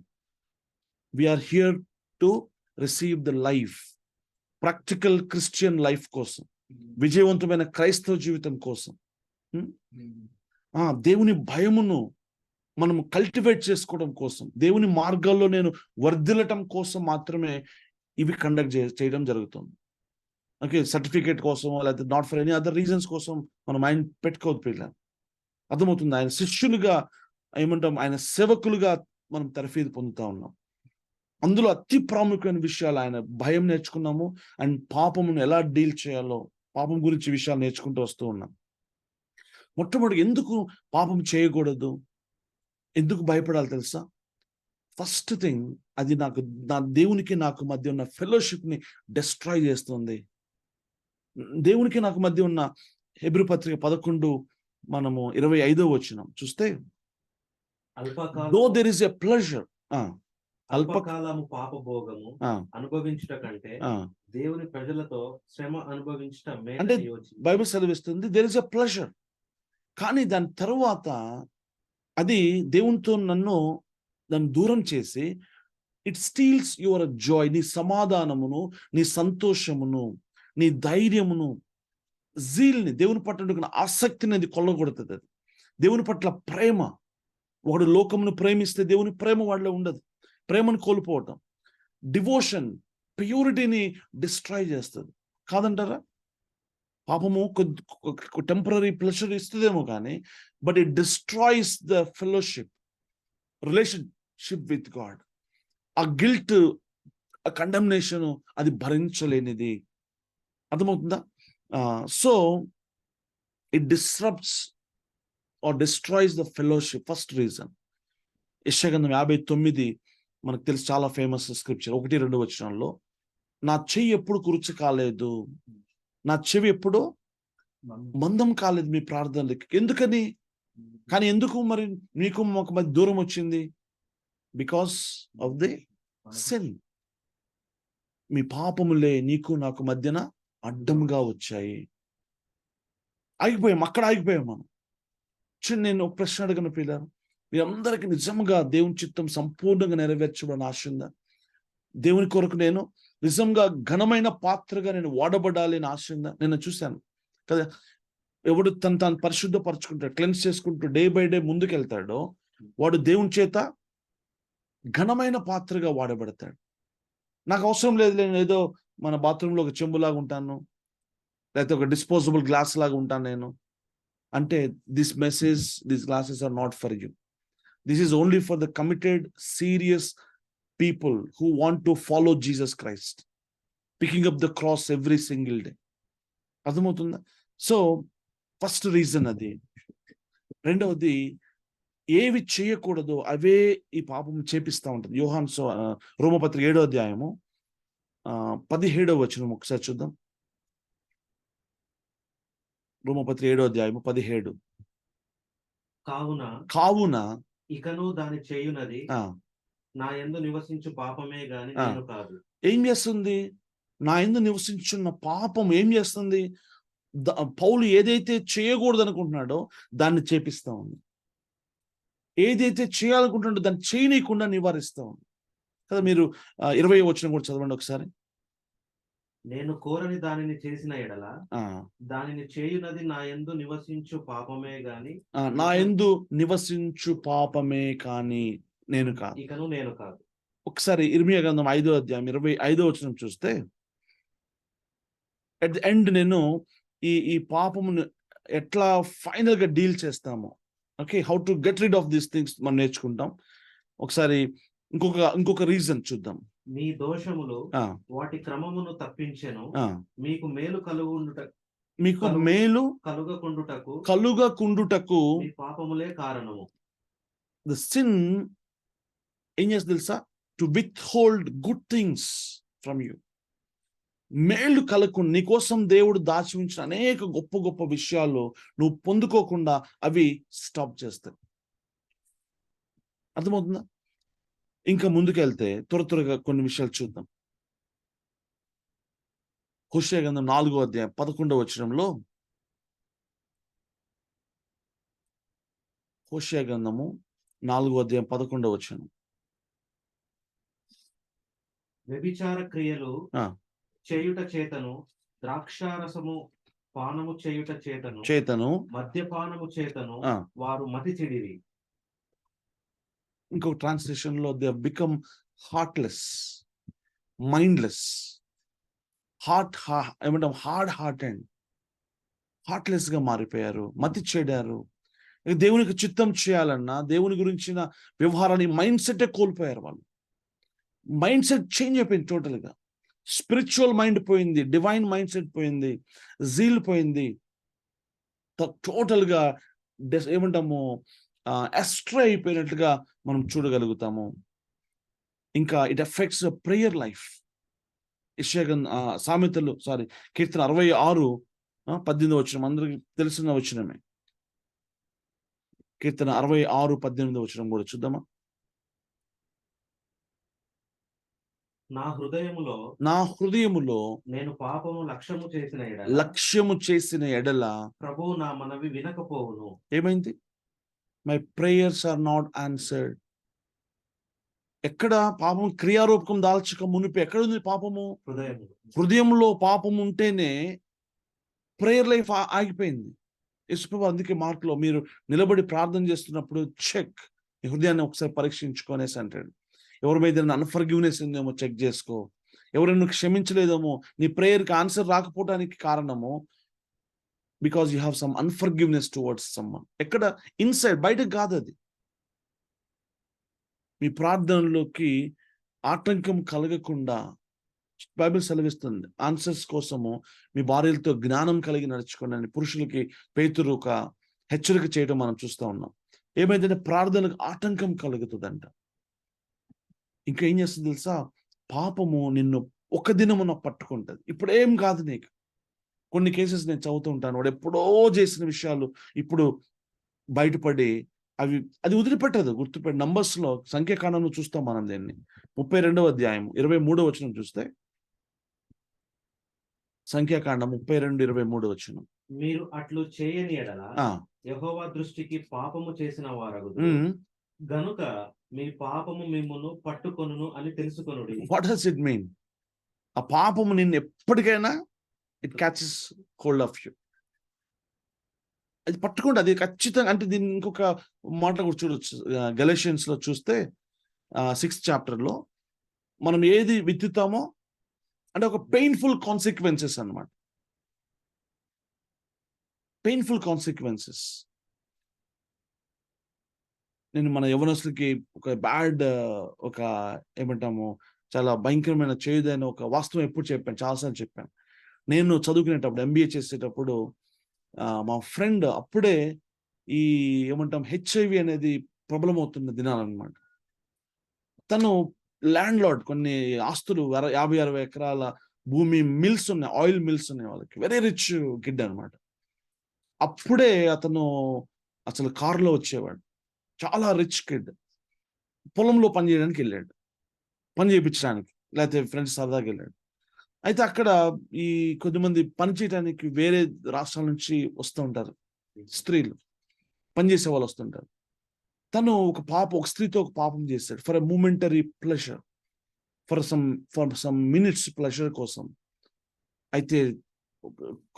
Speaker 1: We are here to receive the life, practical Christian life కోసం, విజయవంతమైన క్రైస్తవ జీవితం కోసం, దేవుని భయమును మనం కల్టివేట్ చేసుకోవడం కోసం, దేవుని మార్గాల్లో నేను వర్ధిల్లటం కోసం మాత్రమే ఇవి కండక్ట్ చేయడం జరుగుతుంది. ఓకే, సర్టిఫికేట్ కోసం లేకపోతే not for any other reasons కోసం మనం ఆయన పెట్టుకోవద్దు పిల్లలు. అర్థమవుతుంది? ఆయన శిష్యులుగా, ఏమంటాం, ఆయన సేవకులుగా మనం తరఫీదు పొందుతా ఉన్నాం. అందులో అతి ప్రాముఖ్యమైన విషయాలు ఆయన భయం నేర్చుకున్నాము, అండ్ పాపమును ఎలా డీల్ చేయాలో, పాపం గురించి విషయాలు నేర్చుకుంటూ వస్తూ ఉన్నాం. మొట్టమొదటి ఎందుకు పాపం చేయకూడదు, ఎందుకు భయపడాలి తెలుసా? ఫస్ట్ థింగ్, అది నా దేవునికి నాకు మధ్య ఉన్న ఫెలోషిప్ని డిస్ట్రాయ్ చేస్తుంది. దేవునికి నాకు మధ్య ఉన్న హెబ్రీ పత్రిక 11 మనము 25వ వచనం చూస్తే, though there is a pleasure,
Speaker 2: అల్పకాలము పాపభోగము అనుభవించుట కంటే దేవుని ప్రజలతో శ్రమ అనుభవించటం
Speaker 1: అంటే బైబిల్ చదివిస్తుంది దేర్ ఇస్ ఎ ప్లెజర్. కానీ దాని తర్వాత అది దేవునితో దాన్ని దూరం చేసి, ఇట్ స్టీల్స్ యువర్ జాయ్, నీ సమాధానమును, నీ సంతోషమును, నీ ధైర్యమును, జీల్ని, దేవుని పట్ల ఆసక్తిని అది కొల్లగొడుతుంది. అది దేవుని పట్ల ప్రేమ. ఒకడు లోకమును ప్రేమిస్తే దేవుని ప్రేమ వాడిలో ఉండదు. ప్రేమను కోల్పోవటం, డివోషన్, ప్యూరిటీని డిస్ట్రాయ్ చేస్తుంది. కాదంటారా? పాపము టెంపరీ ప్లెజర్ ఇస్తుందేమో కానీ, but it destroys the fellowship, relationship with God. ఆ గిల్ట్, ఆ కండెమ్నేషన్, అది భరించలేనిది. అర్థమవుతుందా? So it disrupts or destroys the fellowship. First reason. యెషయా గ్రంథం 59 మనకు తెలుసు, చాలా ఫేమస్ స్క్రిప్చర్. 1-2 వచనాల్లో, నా చెయ్యి ఎప్పుడు కురుచు కాలేదు, నా చెవి ఎప్పుడు మందం కాలేదు మీ ప్రార్థనలకి. ఎందుకని? కానీ ఎందుకు మరి నీకు మాకు మధ్య దూరం వచ్చింది? Because of the sin. మీ పాపములే నీకు నాకు మధ్యన అడ్డంగా వచ్చాయి. ఆగిపోయాం, అక్కడ ఆగిపోయాం మనం. నేను ఒక ప్రశ్న అడగను పిల్లలు, మీరందరికీ నిజంగా దేవుని చిత్తం సంపూర్ణంగా నెరవేర్చబడిన ఆశ ఉందా? దేవుని కొరకు నేను నిజంగా ఘనమైన పాత్రగా నేను వాడబడాలి అని ఆశ ఉందా? నేను చూశాను కదా, ఎవడు తాను పరిశుద్ధపరచుకుంటాడు, క్లెన్స్ చేసుకుంటూ డే బై డే ముందుకెళ్తాడో వాడు దేవుని చేత ఘనమైన పాత్రగా వాడబడతాడు. నాకు అవసరం లేదు, నేను ఏదో మన బాత్రూంలో ఒక చెంబులాగా ఉంటాను, లేకపోతే ఒక డిస్పోజబుల్ గ్లాస్ లాగా ఉంటాను నేను అంటే, this message, these glasses are not for you. This is only for the committed, serious people who want to follow Jesus Christ, picking up the cross every single day. అర్థమవుతుందా? So first reason అది. రెండవది, ఏవి చేయకూడదు అవే ఈ పాపం చేపిస్తూ ఉంటుంది. రోమపత్రిక 7వ అధ్యాయము 17వ వచనం ఒకసారి చూద్దాం. రోమపత్రిక 7వ అధ్యాయము 17.
Speaker 2: కావున ఇకను దాని చేయునది నా యందు నివసించు పాపమే గాని
Speaker 1: ఆ.
Speaker 2: నేను కాదు.
Speaker 1: ఏం చేస్తుంది? నా యందు నివసించున్న పాపం ఏం చేస్తుంది? పౌలు ఏదైతే చేయకూడదు అనుకుంటున్నాడో దాన్ని చేపిస్తా ఉంది. ఏదైతే చేయాలనుకుంటున్నాడో దాన్ని చేయనీయకుండా నివారిస్తా ఉంది కదా. మీరు 20వ వచనం కూడా చదవండి ఒకసారి.
Speaker 2: నేను కోరని దానిని చేసిన ఎడల దానిని చేయునది నా యందు నివసించు పాపమే గాని
Speaker 1: నా యందు నివసించు పాపమే కానీ నేను కాదు.
Speaker 2: ఇకను నేను కాదు.
Speaker 1: ఒకసారి ఇర్మియా గ్రంథం 5వ అధ్యాయం 25వ వచనం చూస్తే, అట్ ది ఎండ్ నేను ఈ పాపమును ఎట్లా ఫైనల్ గా డీల్ చేస్తాము, okay, how to get rid of these things మనం నేర్చుకుంటాం. ఒకసారి ఇంకొక రీజన్ చూద్దాం.
Speaker 2: మీ దోషములు వాటి క్రమమును తప్పించెను, మీకు మేలు కలుగకుండుటకు మీ పాపములే కారణము.
Speaker 1: ద సిన్ ఏం చేస్తుంది తెలుసా? To withhold good things from you. మేలు కలగకుండా నీకోసం దేవుడు దాచి ఉంచిన అనేక గొప్ప గొప్ప విషయాలు నువ్వు పొందుకోకుండా అవి స్టాప్ చేస్తాయి. అర్థమవుతుందా? ఇంకా ముందుకెళ్తే త్వరగా కొన్ని విషయాలు చూద్దాం. హోషేయ గ్రంథం 4వ అధ్యాయం 11వ వచనంలో, హోషేయ గ్రంథము 4వ అధ్యాయం 11వ వచనం,
Speaker 2: వ్యభిచార క్రియలు చేయుట చేతను, ద్రాక్షారసము పానము చేయుట చేతను, మద్యపానము చేతను వారు మతి చెడిరి.
Speaker 1: ఇంకొక ట్రాన్స్లేషన్ లో దే బికమ్ హార్ట్లెస్, మైండ్లెస్, ఏమంటాం హార్డ్ హార్టెడ్, హార్ట్లెస్ గా మారిపోయారు, మతి చెడారు. దేవునికి చిత్తం చేయాలన్నా దేవుని గురించిన వ్యవహారాన్ని మైండ్ సెట్ కోల్పోయారు. వాళ్ళు మైండ్ సెట్ చేంజ్ అయిపోయింది టోటల్ గా. స్పిరిచువల్ మైండ్ పోయింది, డివైన్ మైండ్ సెట్ పోయింది, జీల్ పోయింది, టోటల్ గా ఏమంటాము ఎస్ట్రే అయిపోయినట్లుగా మనం చూడగలుగుతాము. ఇంకా ఇట్ ఎఫెక్ట్స్ ప్రేయర్ లైఫ్. కీర్తన 66:18 వచనం అందరికి తెలిసిన వచనమే. కీర్తన 66:18 వచనం కూడా చూద్దామా?
Speaker 2: నా హృదయములో
Speaker 1: నేను పాపము లక్ష్యము చేసిన ఎడల
Speaker 2: ప్రభువు నా మనవి వినకపోవును.
Speaker 1: ఏమైంది? My prayers are not answered. ఎక్కడ పాపం క్రియారూపకం దాల్చక మునిపి ఎక్కడ ఉంది పాపము? హృదయంలో పాపం ఉంటేనే ప్రేయర్ లైఫ్ ఆగిపోయింది. యేసుప్రభు అందుకే మార్కులో మీరు నిలబడి ప్రార్థన చేస్తున్నప్పుడు చెక్, నీ హృదయాన్ని ఒకసారి పరీక్షించుకోనేసి అంటాడు. ఎవరి మీద అన్ఫర్గివ్నెస్ ఉందేమో చెక్ చేసుకో, ఎవరైనా క్షమించలేదేమో, నీ ప్రేయర్కి ఆన్సర్ రాకపోవడానికి కారణము because you have some unforgiveness towards someone. ఎక్కడ? ఇన్సైడ్, బయటకు కాదు. అది మీ ప్రార్థనలోకి ఆటంకం కలగకుండా బైబిల్ సెలవిస్తుంది. ఆన్సర్స్ కోసము మీ భార్యలతో జ్ఞానం కలిగి నడుచుకోండి. పురుషులకి పేతురు ఒక హెచ్చరిక చేయడం మనం చూస్తూ ఉన్నాం. ఏమైందంటే ప్రార్థనకు ఆటంకం కలుగుతుందంట. ఇంకా ఏం చేస్తుంది తెలుసా? పాపము నిన్ను ఒక దినమున పట్టుకుంటుంది. ఇప్పుడు ఏం కాదు నీకు. కొన్ని కేసెస్ నేను చదువుతూ ఉంటాను, వాడు ఎప్పుడో చేసిన విషయాలు ఇప్పుడు బయటపడి అది వదిలిపెట్టదు. గుర్తుపెట్టి నంబర్స్ లో సంఖ్యాకాండంలో చూస్తాం మనం దీన్ని. 32వ అధ్యాయం 23వ వచనం చూస్తే, సంఖ్యాకాండం 32:23 వచనం,
Speaker 2: మీరు అట్లు చేయని ఎడల యెహోవా దృష్టికి పాపము చేసిన వారగుదు, గనుక మీ పాపము మిమ్మును పట్టుకొనును అని తెలుసుకొనుడి.
Speaker 1: What does it mean? ఆ పాపము నిన్ను ఎప్పటికైనా it catches hold of you. అది పట్టుకుంటే అది ఖచ్చితంగా. అంటే దీన్ని ఇంకొక మాట కూడా చూడొచ్చు. గలేషియన్స్ లో చూస్తే 6th చాప్టర్లో మనం ఏది విత్తుతామో అంటే ఒక పెయిన్ఫుల్ కాన్సిక్వెన్సెస్ అన్నమాట. Painful consequences. నేను మన యవనస్తులకి ఒక బ్యాడ్ ఒక ఏమంటాము చాలా భయంకరమైన చేదుదైన ఒక వాస్తవం ఎప్పుడు చెప్పాను, చాలాసార్లు చెప్పాను. నేను చదువుకునేటప్పుడు MBA చేసేటప్పుడు మా ఫ్రెండ్ అప్పుడే ఈ ఏమంటాం HIV అనేది ప్రబలమవుతున్న దినాలన్నమాట. తను ల్యాండ్ లార్డ్, కొన్ని ఆస్తులు 50-60 ఎకరాల భూమి, మిల్స్ ఉన్నాయి, ఆయిల్ మిల్స్ ఉన్నాయి వాళ్ళకి. వెరీ రిచ్ కిడ్ అనమాట. అప్పుడే అతను అసలు కారులో వచ్చేవాడు. చాలా రిచ్ కిడ్. పొలంలో పని చేయడానికి వెళ్ళాడు. పని చేయించడానికి, లేకపోతే ఫ్రెండ్స్ సరదాగా వెళ్ళాడు. అయితే అక్కడ ఈ కొద్దిమంది పని చేయడానికి వేరే రాష్ట్రాల నుంచి వస్తూ ఉంటారు. స్త్రీలు పనిచేసే వాళ్ళు వస్తుంటారు. తను ఒక స్త్రీతో ఒక పాపం చేశాడు. For a momentary pleasure, for some minutes pleasure కోసం. అయితే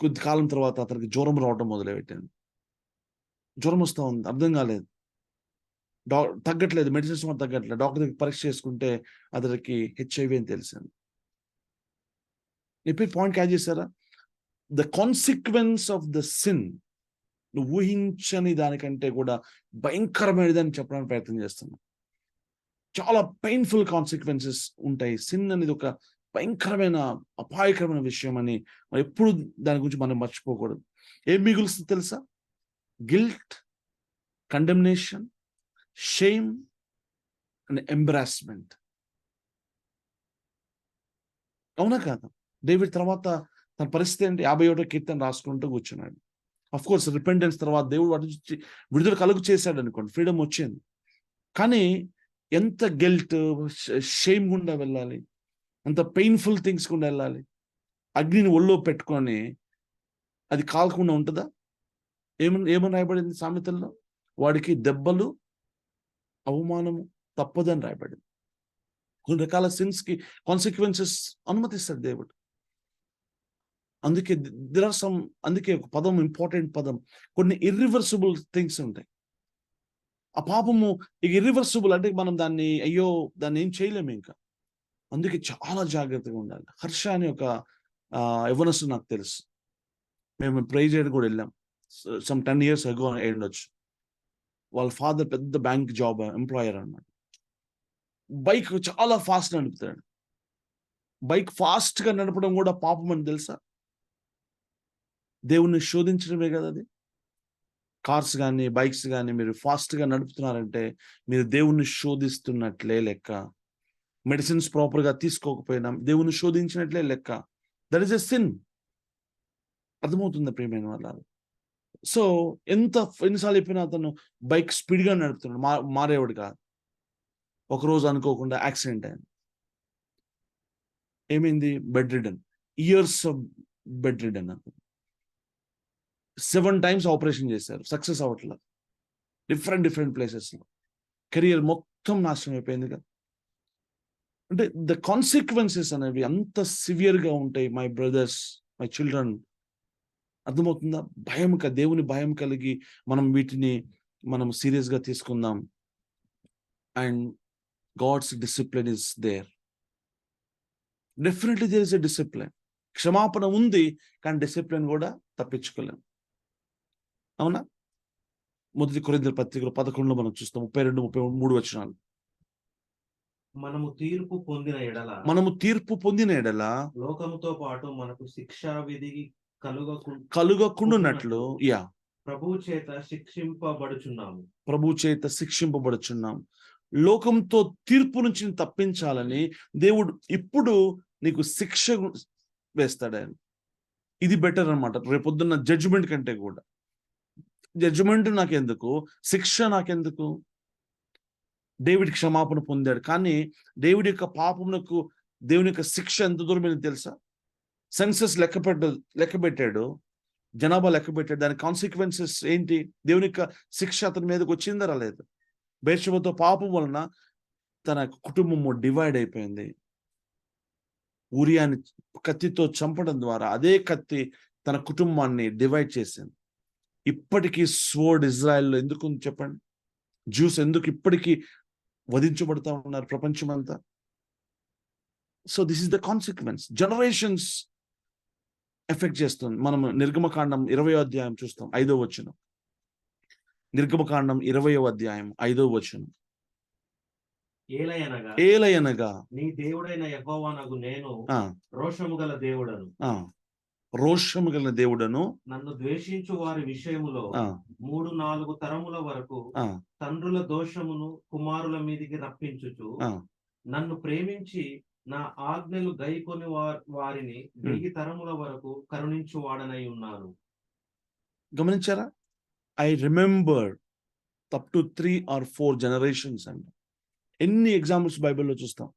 Speaker 1: కొద్ది కాలం తర్వాత అతనికి జ్వరం రావడం మొదలుపెట్టింది. జ్వరం వస్తూ ఉంది, అర్థం కాలేదు, తగ్గట్లేదు, మెడిసిన్స్ తగ్గట్లేదు. డాక్టర్ దగ్గర పరీక్ష చేసుకుంటే అతనికి హెచ్ఐవి అని తెలిసింది. చెప్పి పాయింట్ క్యాచ్ చేశారా? The consequence of the sin నువ్వు ఊహించని దానికంటే కూడా భయంకరమైనదని చెప్పడానికి ప్రయత్నం చేస్తున్నాం. చాలా పెయిన్ఫుల్ కాన్సిక్వెన్సెస్ ఉంటాయి. సిన్ అనేది ఒక భయంకరమైన అపాయకరమైన విషయం అని ఎప్పుడు దాని గురించి మనం మర్చిపోకూడదు. ఏం మిగులుస్తుంది తెలుసా? Guilt, condemnation, shame and embarrassment. అవునా కాదా? డేవిడ్ తర్వాత తన పరిస్థితి ఏంటి? 51వ కీర్తన రాసుకుంటూ కూర్చున్నాడు. అఫ్ కోర్స్ రిపెంటెన్స్ తర్వాత దేవుడు వాటి నుంచి విడుదల కలుగు చేశాడు అనుకోండి, ఫ్రీడమ్ వచ్చింది. కానీ ఎంత గిల్ట్, షేమ్ గుండా వెళ్ళాలి, ఎంత పెయిన్ఫుల్ థింగ్స్ గుండా వెళ్ళాలి. అగ్నిని ఒళ్ళో పెట్టుకొని అది కాలకుండా ఉంటుందా? ఏమని రాయబడింది సామెతల్లో? వాడికి దెబ్బలు, అవమానము తప్పదని రాయబడింది. కొన్ని రకాల సిన్స్ కి కాన్సిక్వెన్సెస్ అనుమతిస్తాడు దేవుడు. అందుకే ఒక పదం, ఇంపార్టెంట్ పదం, కొన్ని ఇర్రివర్సిబుల్ థింగ్స్ ఉంటాయి. ఆ పాపము ఇక ఇర్రివర్సిబుల్ అంటే మనం దాన్ని ఏం చేయలేము ఇంకా. అందుకే చాలా జాగ్రత్తగా ఉండాలి. హర్ష అని ఒక యవ్వనస్తుడు నాకు తెలుసు. మేము ప్రే చేయడానికి కూడా వెళ్ళాం. సమ్ 10 years ago అయి ఉండొచ్చు. వాళ్ళ ఫాదర్ పెద్ద బ్యాంక్ జాబ్ ఎంప్లాయర్ అన్నమాట. బైక్ చాలా ఫాస్ట్ నడుపుతాడు. బైక్ ఫాస్ట్ గా నడపడం కూడా పాపం అని తెలుసా? దేవుణ్ణి శోధించడమే కదా అది. కార్స్ కానీ, బైక్స్ కానీ మీరు ఫాస్ట్ గా నడుపుతున్నారంటే మీరు దేవుణ్ణి శోధిస్తున్నట్లే లెక్క. మెడిసిన్స్ ప్రాపర్ గా తీసుకోకపోయినా దేవుణ్ణి శోధించినట్లే లెక్క. That is a sin. అర్థమవుతుంది ప్రియమైన వాళ్ళ. సో ఎన్నిసార్లు చెప్పినా అతను బైక్ స్పీడ్ గా నడుపుతున్నాడు, మారేవాడు కాదు. ఒకరోజు అనుకోకుండా యాక్సిడెంట్ అయింది. ఏమైంది? Bed ridden, years of bed ridden. 7 times operation చేశారు, సక్సెస్ అవ్వట్లేదు. డిఫరెంట్ ప్లేసెస్ లో కెరియర్ మొత్తం నాశనం అయిపోయింది కదా. అంటే ద కాన్సిక్వెన్సెస్ అనేవి అంత సివియర్ గా ఉంటాయి. మై బ్రదర్స్, మై చిల్డ్రన్, అర్థమవుతుందా? దేవుని భయం కలిగి వీటిని సీరియస్ గా తీసుకుందాం. And God's discipline is there. Definitely there is a discipline. క్షమాపణ ఉంది, కానీ డిసిప్లిన్ కూడా తప్పించుకోలేం. అవునా? 1 కొరింథీయుల పత్రికలో 11 మనం చూస్తాం, 32-33 వచనాలు.
Speaker 2: మనము తీర్పు పొందిన ఎడల లోకముతో పాటు మనకు శిక్షా విధి
Speaker 1: కలుగకుండునట్లు
Speaker 2: ప్రభువు
Speaker 1: చేత శిక్షింపబడుచున్నాము. లోకంతో తీర్పు నుంచి తప్పించాలని దేవుడు ఇప్పుడు నీకు శిక్ష వేస్తాడు ఆయన. ఇది బెటర్ అన్నమాట. రేపొద్దున్న జడ్జిమెంట్ కంటే కూడా. జడ్జిమెంట్ నాకెందుకు, శిక్ష నాకెందుకు? డేవిడ్ క్షమాపణ పొందాడు, కానీ డేవిడ్ యొక్క పాపమునకు దేవుని యొక్క శిక్ష ఎంత దూరం తెలుసా? సెన్సస్ లెక్క పెట్టాడు, జనాభా లెక్క పెట్టాడు. దాని కాన్సిక్వెన్సెస్ ఏంటి? దేవుని యొక్క శిక్ష అతని మీదకి వచ్చిందా రాలేదు? బెత్షెబతో పాపం వలన తన కుటుంబము డివైడ్ అయిపోయింది. ఊరియాని కత్తితో చంపడం ద్వారా అదే కత్తి తన కుటుంబాన్ని డివైడ్ చేసింది. ఇప్పటికీ స్వోర్డ్ ఇజ్రాయెల్లో ఎందుకు చెప్పండి? జ్యూస్ ఎందుకు ఇప్పటికీ వధించబడతా ఉన్నారు ప్రపంచం అంతా? So this is the consequence. Generations effect చేస్తుంది. మనం నిర్గమకాండం 20వ అధ్యాయం చూస్తాం, 5వ వచనం. నిర్గమకాండం 20వ అధ్యాయం 5వ వచనం. ఏలయనగా
Speaker 2: నీ దేవుడైన యెహోవానగు నేను రోషము గల దేవుడను నన్ను ద్వేషించు వారి విషయములో 3-4 తరముల వరకు తండ్రుల దోషమును కుమారుల మీదికి రప్పించుచు నన్ను ప్రేమించి నా ఆజ్ఞలు గైకొని వారిని 1000 తరముల వరకు కరుణించు వాడనై ఉన్నాను.
Speaker 1: గమనించారా? I remember up to 3 or 4 generations అండి. ఎన్ని ఎగ్జాంపుల్స్ బైబిల్లో చూస్తాం.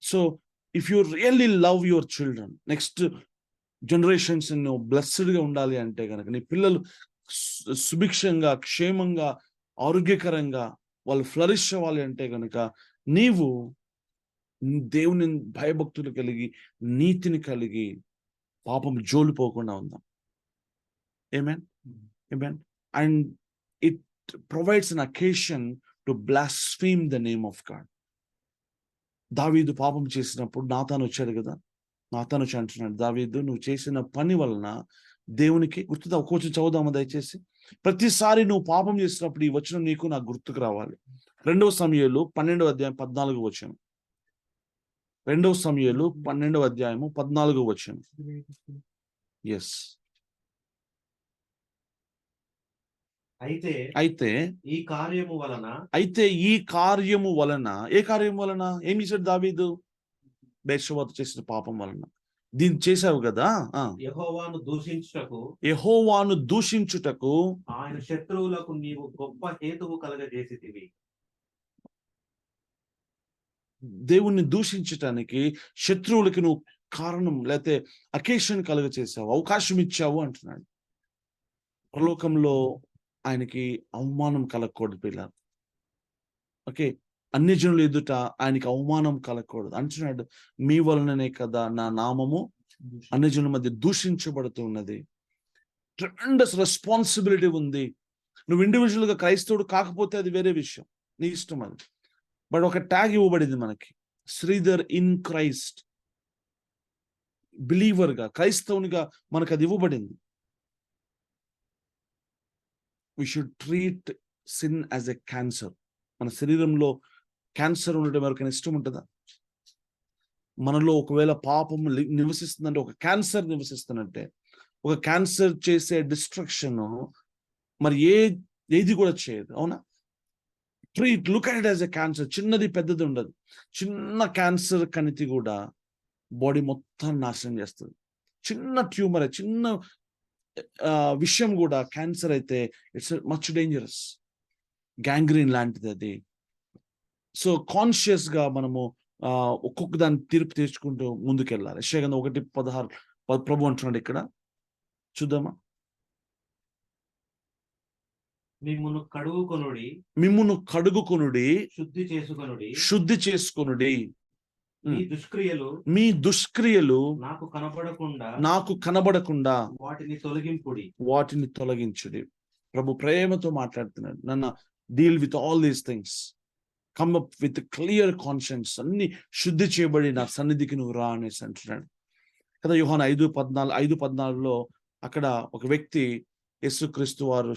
Speaker 1: So if you really love your children, next generations నువ్వు బ్లెస్డ్గా ఉండాలి అంటే కనుక, నీ పిల్లలు సుభిక్షంగా, క్షేమంగా, ఆరోగ్యకరంగా వాళ్ళు ఫ్లరిష్ అవ్వాలి అంటే కనుక, నీవు దేవుని భయభక్తులు కలిగి, నీతిని కలిగి, పాపం జోలిపోకుండా ఉందాం. ఆమేన్, ఆమేన్. And it provides an occasion to blaspheme the name of God. దావీదు పాపం చేసినప్పుడు నాతాను వచ్చాడు కదా, నాతాను వచ్చి అంటున్నాడు, దావీదు నువ్వు చేసిన పని వలన దేవునికి గుర్తుదా. కొంచెం చదువుదామా దయచేసి. ప్రతిసారి నువ్వు పాపం చేసినప్పుడు ఈ వచనం నీకు నాకు గుర్తుకు రావాలి. 2 సమూయేలు 12వ అధ్యాయం 14వ వచనం. 2 సమూయేలు 12వ అధ్యాయము 14వ వచనం. ఎస్.
Speaker 2: అయితే ఈ కార్యము వలన, ఏ కార్యము వలన? ఏమి చేశాడు దావీదు? బెత్షెబాతో చేసిన పాపం వలన. దీన్ని చేశావు కదా, యెహోవాను దూషించుటకు ఆయన శత్రువులకు నీవు గొప్ప హేతువు కలగజేసితివి.
Speaker 1: దేవుణ్ణి దూషించటానికి శత్రువులకి నువ్వు కారణం, లేకపోతే అకేషన్ కలుగ చేసావు, అవకాశం ఇచ్చావు అంటున్నాడు. పరలోకంలో ఆయనకి అవమానం కలగకూడదు పిల్లలు. ఓకే, అన్ని జనులు ఎదుట ఆయనకి అవమానం కలగకూడదు అంటున్నాడు. మీ వలననే కదా నా నామము అన్ని జనుల మధ్య దూషించబడుతున్నది. ట్రెమెండస్ రెస్పాన్సిబిలిటీ ఉంది. నువ్వు ఇండివిజువల్ గా క్రైస్తవుడు కాకపోతే అది వేరే విషయం, నీ ఇష్టం అది. బట్ ఒక ట్యాగ్ ఇవ్వబడింది మనకి, శ్రీధర్ ఇన్ క్రైస్ట్. బిలీవర్ గా, క్రైస్తవునిగా మనకు అది ఇవ్వబడింది. We should treat sin as a cancer. మన శరీరంలో క్యాన్సర్ ఉండడం ఎవరికైనా ఇష్టం ఉంటుందా? మనలో ఒకవేళ పాపం నివసిస్తుందంటే, ఒక క్యాన్సర్ నివసిస్తున్నట్టే, ఒక క్యాన్సర్ చేసే డిస్ట్రక్షన్ మరి ఏది కూడా చేయదు, అవునా? Look at it as a cancer. చిన్నది పెద్దది ఉండదు. చిన్న క్యాన్సర్ కణితి కూడా బాడీ మొత్తం నాశనం చేస్తుంది. చిన్న ట్యూమర్, చిన్న విషయం కూడా క్యాన్సర్ అయితే ఇట్స్ మచ్ డేంజరస్, గ్యాంగ్రీన్ లాంటిది అది. సో కాన్షియస్ గా మనము ఒక్కొక్క దాన్ని తీర్పు తీర్చుకుంటూ ముందుకెళ్ళాలి. యెషయా 1:16 ప్రభు అంటున్నాడు ఇక్కడ, చూద్దామా?
Speaker 2: మిమ్మును
Speaker 1: కడుగుకొనుడి, శుద్ధి చేసుకొనుడి.
Speaker 2: మీ దుష్క్రియలు
Speaker 1: నాకు కనబడకుండా
Speaker 2: వాటిని
Speaker 1: తొలగించుడి. ప్రభు ప్రేమతో మాట్లాడుతున్నాడు. నన్ను deal with all these things, come up with clear conscience. అన్ని శుద్ధి చేయబడి నా సన్నిధికి నువ్వు రా అనేసి అంటున్నాడు కదా. యోహాను 5:14 అక్కడ ఒక వ్యక్తి యేసుక్రీస్తు వారు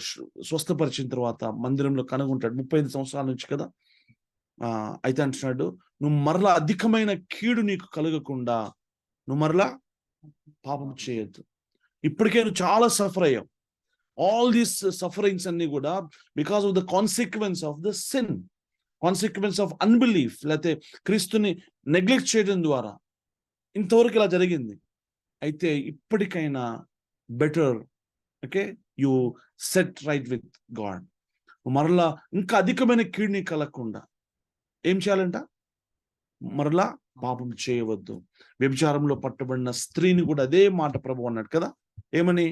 Speaker 1: స్వస్థపరిచిన తర్వాత మందిరంలో కనుగొంటాడు, 35 సంవత్సరాల నుంచి కదా. అయితే అంటున్నాడు, నువ్వు మరలా అధికమైన కీడు నీకు కలగకుండా నువ్వు మరలా పాపం చేయొద్దు. ఇప్పటికే నువ్వు చాలా సఫర్ అయ్యావు. ఆల్ దీస్ సఫరింగ్స్ అన్ని కూడా because of the consequence of the sin, consequence of unbelief, లేకపోతే క్రీస్తుని నెగ్లెక్ట్ చేయడం ద్వారా ఇంతవరకు ఇలా జరిగింది. అయితే ఇప్పటికైనా better, okay, you set right with God. మరలా ఇంకా అధికమైన కీడుని కలగకుండా ఏం చేయాలంట? మరలా పాపం చేయవద్దు. వ్యభిచారంలో పట్టబడిన స్త్రీని కూడా అదే మాట ప్రభు అన్నాడు కదా. ఏమని?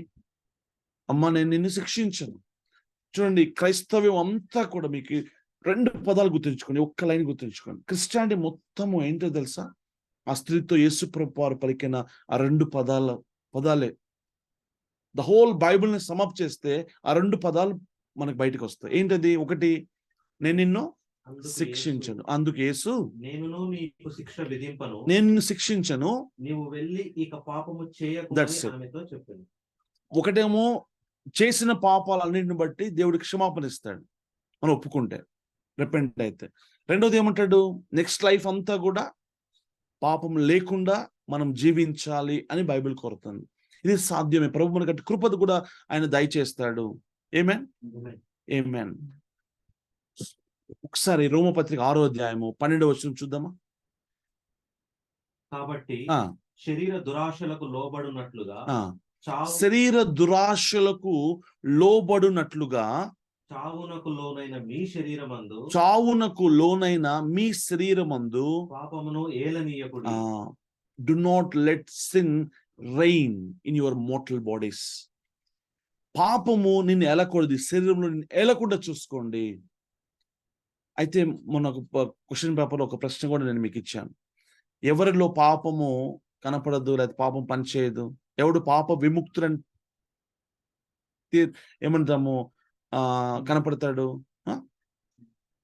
Speaker 1: అమ్మ నేను నిన్ను శిక్షించను. చూడండి, క్రైస్తవ్యం అంతా కూడా మీకు 2 పదాలు గుర్తుంచుకోండి, ఒక్క లైన్ గుర్తుంచుకోండి. క్రిస్టియానిటీ మొత్తము ఏంటో తెలుసా? ఆ స్త్రీతో యేసు ప్రభు వారు పలికిన ఆ 2 పదాలే. ద హోల్ బైబిల్ ని సమప్ చేస్తే ఆ 2 పదాలు మనకు బయటకు వస్తాయి. ఏంటది? ఒకటి, నేను నిన్ను శిక్షించను. అందుకు యేసు,
Speaker 2: నేను నీకు శిక్ష విధింపను,
Speaker 1: నేను నిన్ను శిక్షించను,
Speaker 2: నీవు వెళ్ళి ఇక పాపము చేయకుమని ఆమెతో చెప్పాను.
Speaker 1: ఒకటేమో చేసిన పాపాలన్నింటిని బట్టి దేవుడికి క్షమాపణ ఇస్తాడు మనం ఒప్పుకుంటే, రిపెంట్ అయితే. రెండోది ఏమంటాడు? నెక్స్ట్ లైఫ్ అంతా కూడా పాపం లేకుండా మనం జీవించాలి అని బైబిల్ కోరుతుంది. ఇది సాధ్యమే. ప్రభు మనకి కృపద కూడా ఆయన దయచేస్తాడు. ఆమేన్, ఆమేన్. ఒకసారి రోమపత్రిక 6వ అధ్యాయము 12వ వచనం చూద్దామా?
Speaker 2: కాబట్టి శరీర దురాశలకు లోబడునట్లుగా
Speaker 1: శరీర దురాశలకు లోబడునట్లుగా
Speaker 2: చావునకు లోనైన మీ శరీరమందు
Speaker 1: పాపమును
Speaker 2: ఏలనీయకుడి.
Speaker 1: Do not let sin reign in your mortal bodies. పాపము నిన్ను ఏలకూడదు, శరీరంలో నిన్ను ఏలకుండా చూసుకోండి. అయితే మొన్న క్వశ్చన్ పేపర్లో ఒక ప్రశ్న కూడా నేను మీకు ఇచ్చాను. ఎవరిలో పాపము కనపడదు లేదా పాపం పనిచేయదు, ఎవడు పాప విముక్తులని ఏమంటాము కనపడతాడు?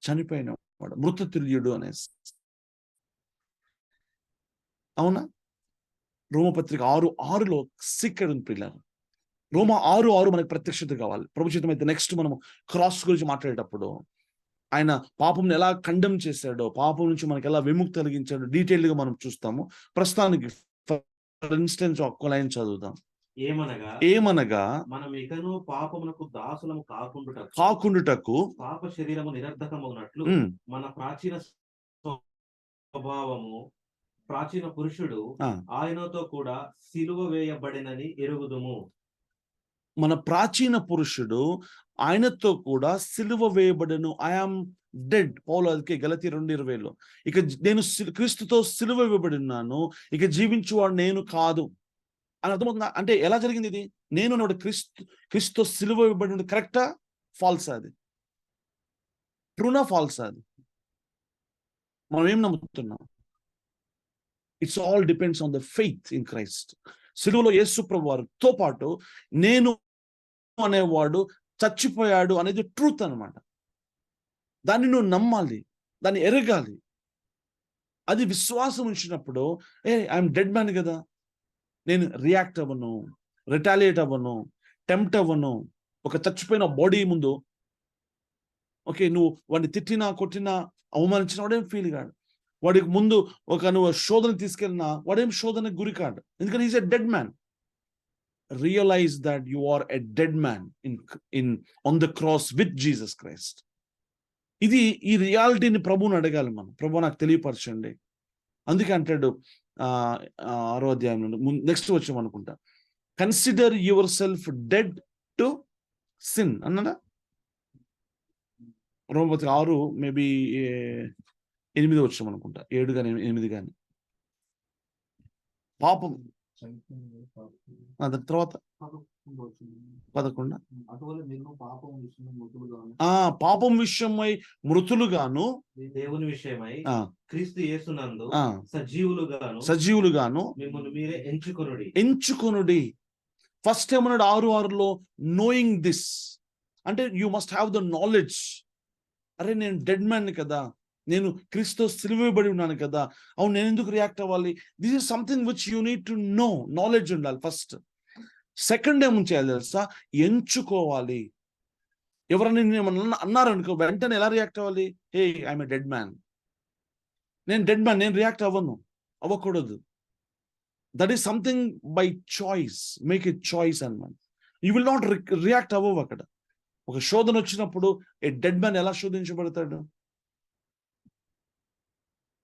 Speaker 1: చనిపోయిన వాడు, మృతతుల్యుడు అనేసి. అవునా? రోమపత్రిక 6:6లో సీక్రెట్ ఉంది పిల్లలు. రోమ 6:6 మనకి ప్రత్యక్షత కావాలి. ప్రభుత్వం అయితే నెక్స్ట్ మనం క్రాస్ గురించి మాట్లాడేటప్పుడు ఆయన పాపంని ఎలా ఖండం చేశాడో, పాపం నుంచి మనకి ఎలా విముక్తి కలిగించాడో డీటెయిల్ గా మనం చూస్తాము. ప్రస్తుతానికి ఫర్ ఇన్స్టెన్స్ ఒక్క లైన్ చదువుదాం. ఏమనగా
Speaker 2: మనం ఇకను పాపమునకు దాసులము
Speaker 1: కాకుండుటకు
Speaker 2: పాప శరీరము నిరర్ధకమగునట్లు మన ప్రాచీన స్వభావము, ప్రాచీన పురుషుడు ఆయనతో కూడా సిలువ వేయబడినని ఎరుగుదుము.
Speaker 1: మన ప్రాచీన పురుషుడు ఆయనతో కూడా సిలువ వేయబడను. I am dead. పౌలు అందుకే గలతీ 2:20లో ఇక నేను క్రీస్తుతో సిలువ వేయబడి ఉన్నాను, ఇక జీవించువాడు నేను కాదు అని అర్థమవుతుందా? అంటే ఎలా జరిగింది ఇది? నేను నాడు క్రీస్తుతో సిలువ వేయబడి కరెక్టా ఫాల్సా? అది ట్రూనా ఫాల్సా? అది మనం ఏం నమ్ముతున్నాం? It's all depends on the faith in Christ. సిలువలో యేసు ప్రభు వారితో పాటు నేను అనేవాడు చచ్చిపోయాడు అనేది ట్రూత్ అన్నమాట. దాన్ని నువ్వు నమ్మాలి, దాన్ని ఎరగాలి. అది విశ్వాసం ఉంచినప్పుడు ఐఎమ్ డెడ్ మ్యాన్ కదా, నేను రియాక్ట్ అవ్వను, రిటాలియేట్ అవ్వను, టెంప్ట్ అవ్వను. ఒక చచ్చిపోయిన బాడీ ముందు ఓకే నువ్వు వాడిని తిట్టినా, కొట్టినా, అవమానించినా వాడేం ఫీల్ కాడు. వాడికి ముందు నువ్వు శోధన తీసుకెళ్ళినా వాడేం శోధనకు గురి కాడు. ఎందుకంటే is a dead man. Realize that you are a dead man on the cross with Jesus Christ. ఈ రియాలిటీని ప్రభువుని అడగాలి మనం. ప్రభు నాకు తెలియపరచండి. అందుకే అంటాడు 6వ అధ్యాయం నెక్స్ట్ వచ్చాం అనుకుంటా, consider your self dead to sin అన్నాడా? రోమపత్రిక 6 మేబీ 8 వచ్చాం అనుకుంటా, 7 కానీ 8 కానీ. పాపం దాని తర్వాత 11 పాపం విషయమై మృతులుగాను
Speaker 2: దేవుని విషయమై క్రీస్తు యేసునందు
Speaker 1: సజీవులుగాను
Speaker 2: మిమ్మల్ని మీరే
Speaker 1: ఎంచుకొనుడి. ఫస్ట్ ఏమన్నాడు 6:6లో? నోయింగ్ దిస్ అంటే you must have the knowledge. అరే నేను డెడ్ మ్యాన్ కదా, నేను క్రీస్తు సిలువబడి ఉన్నాను కదా, అవును నేను ఎందుకు రియాక్ట్ అవ్వాలి? This is something which you need to know. Knowledge ఉండాలి ఫస్ట్. సెకండ్ ఏమని చేయాలి తెలుసా? ఎంచుకోవాలి. ఎవరైనా ఏమన్నా అన్నారనుకో వెంటనే ఎలా రియాక్ట్ అవ్వాలి? Hey I'm a dead man, నేను డెడ్ మ్యాన్, నేను రియాక్ట్ అవ్వకూడదు. That is something by choice. Make a choice అన్నమాట. యూ విల్ నాట్ రియాక్ట్ అవ్వవు. అక్కడ ఒక శోధన వచ్చినప్పుడు ఏ డెడ్ మ్యాన్ ఎలా శోధించబడతాడు?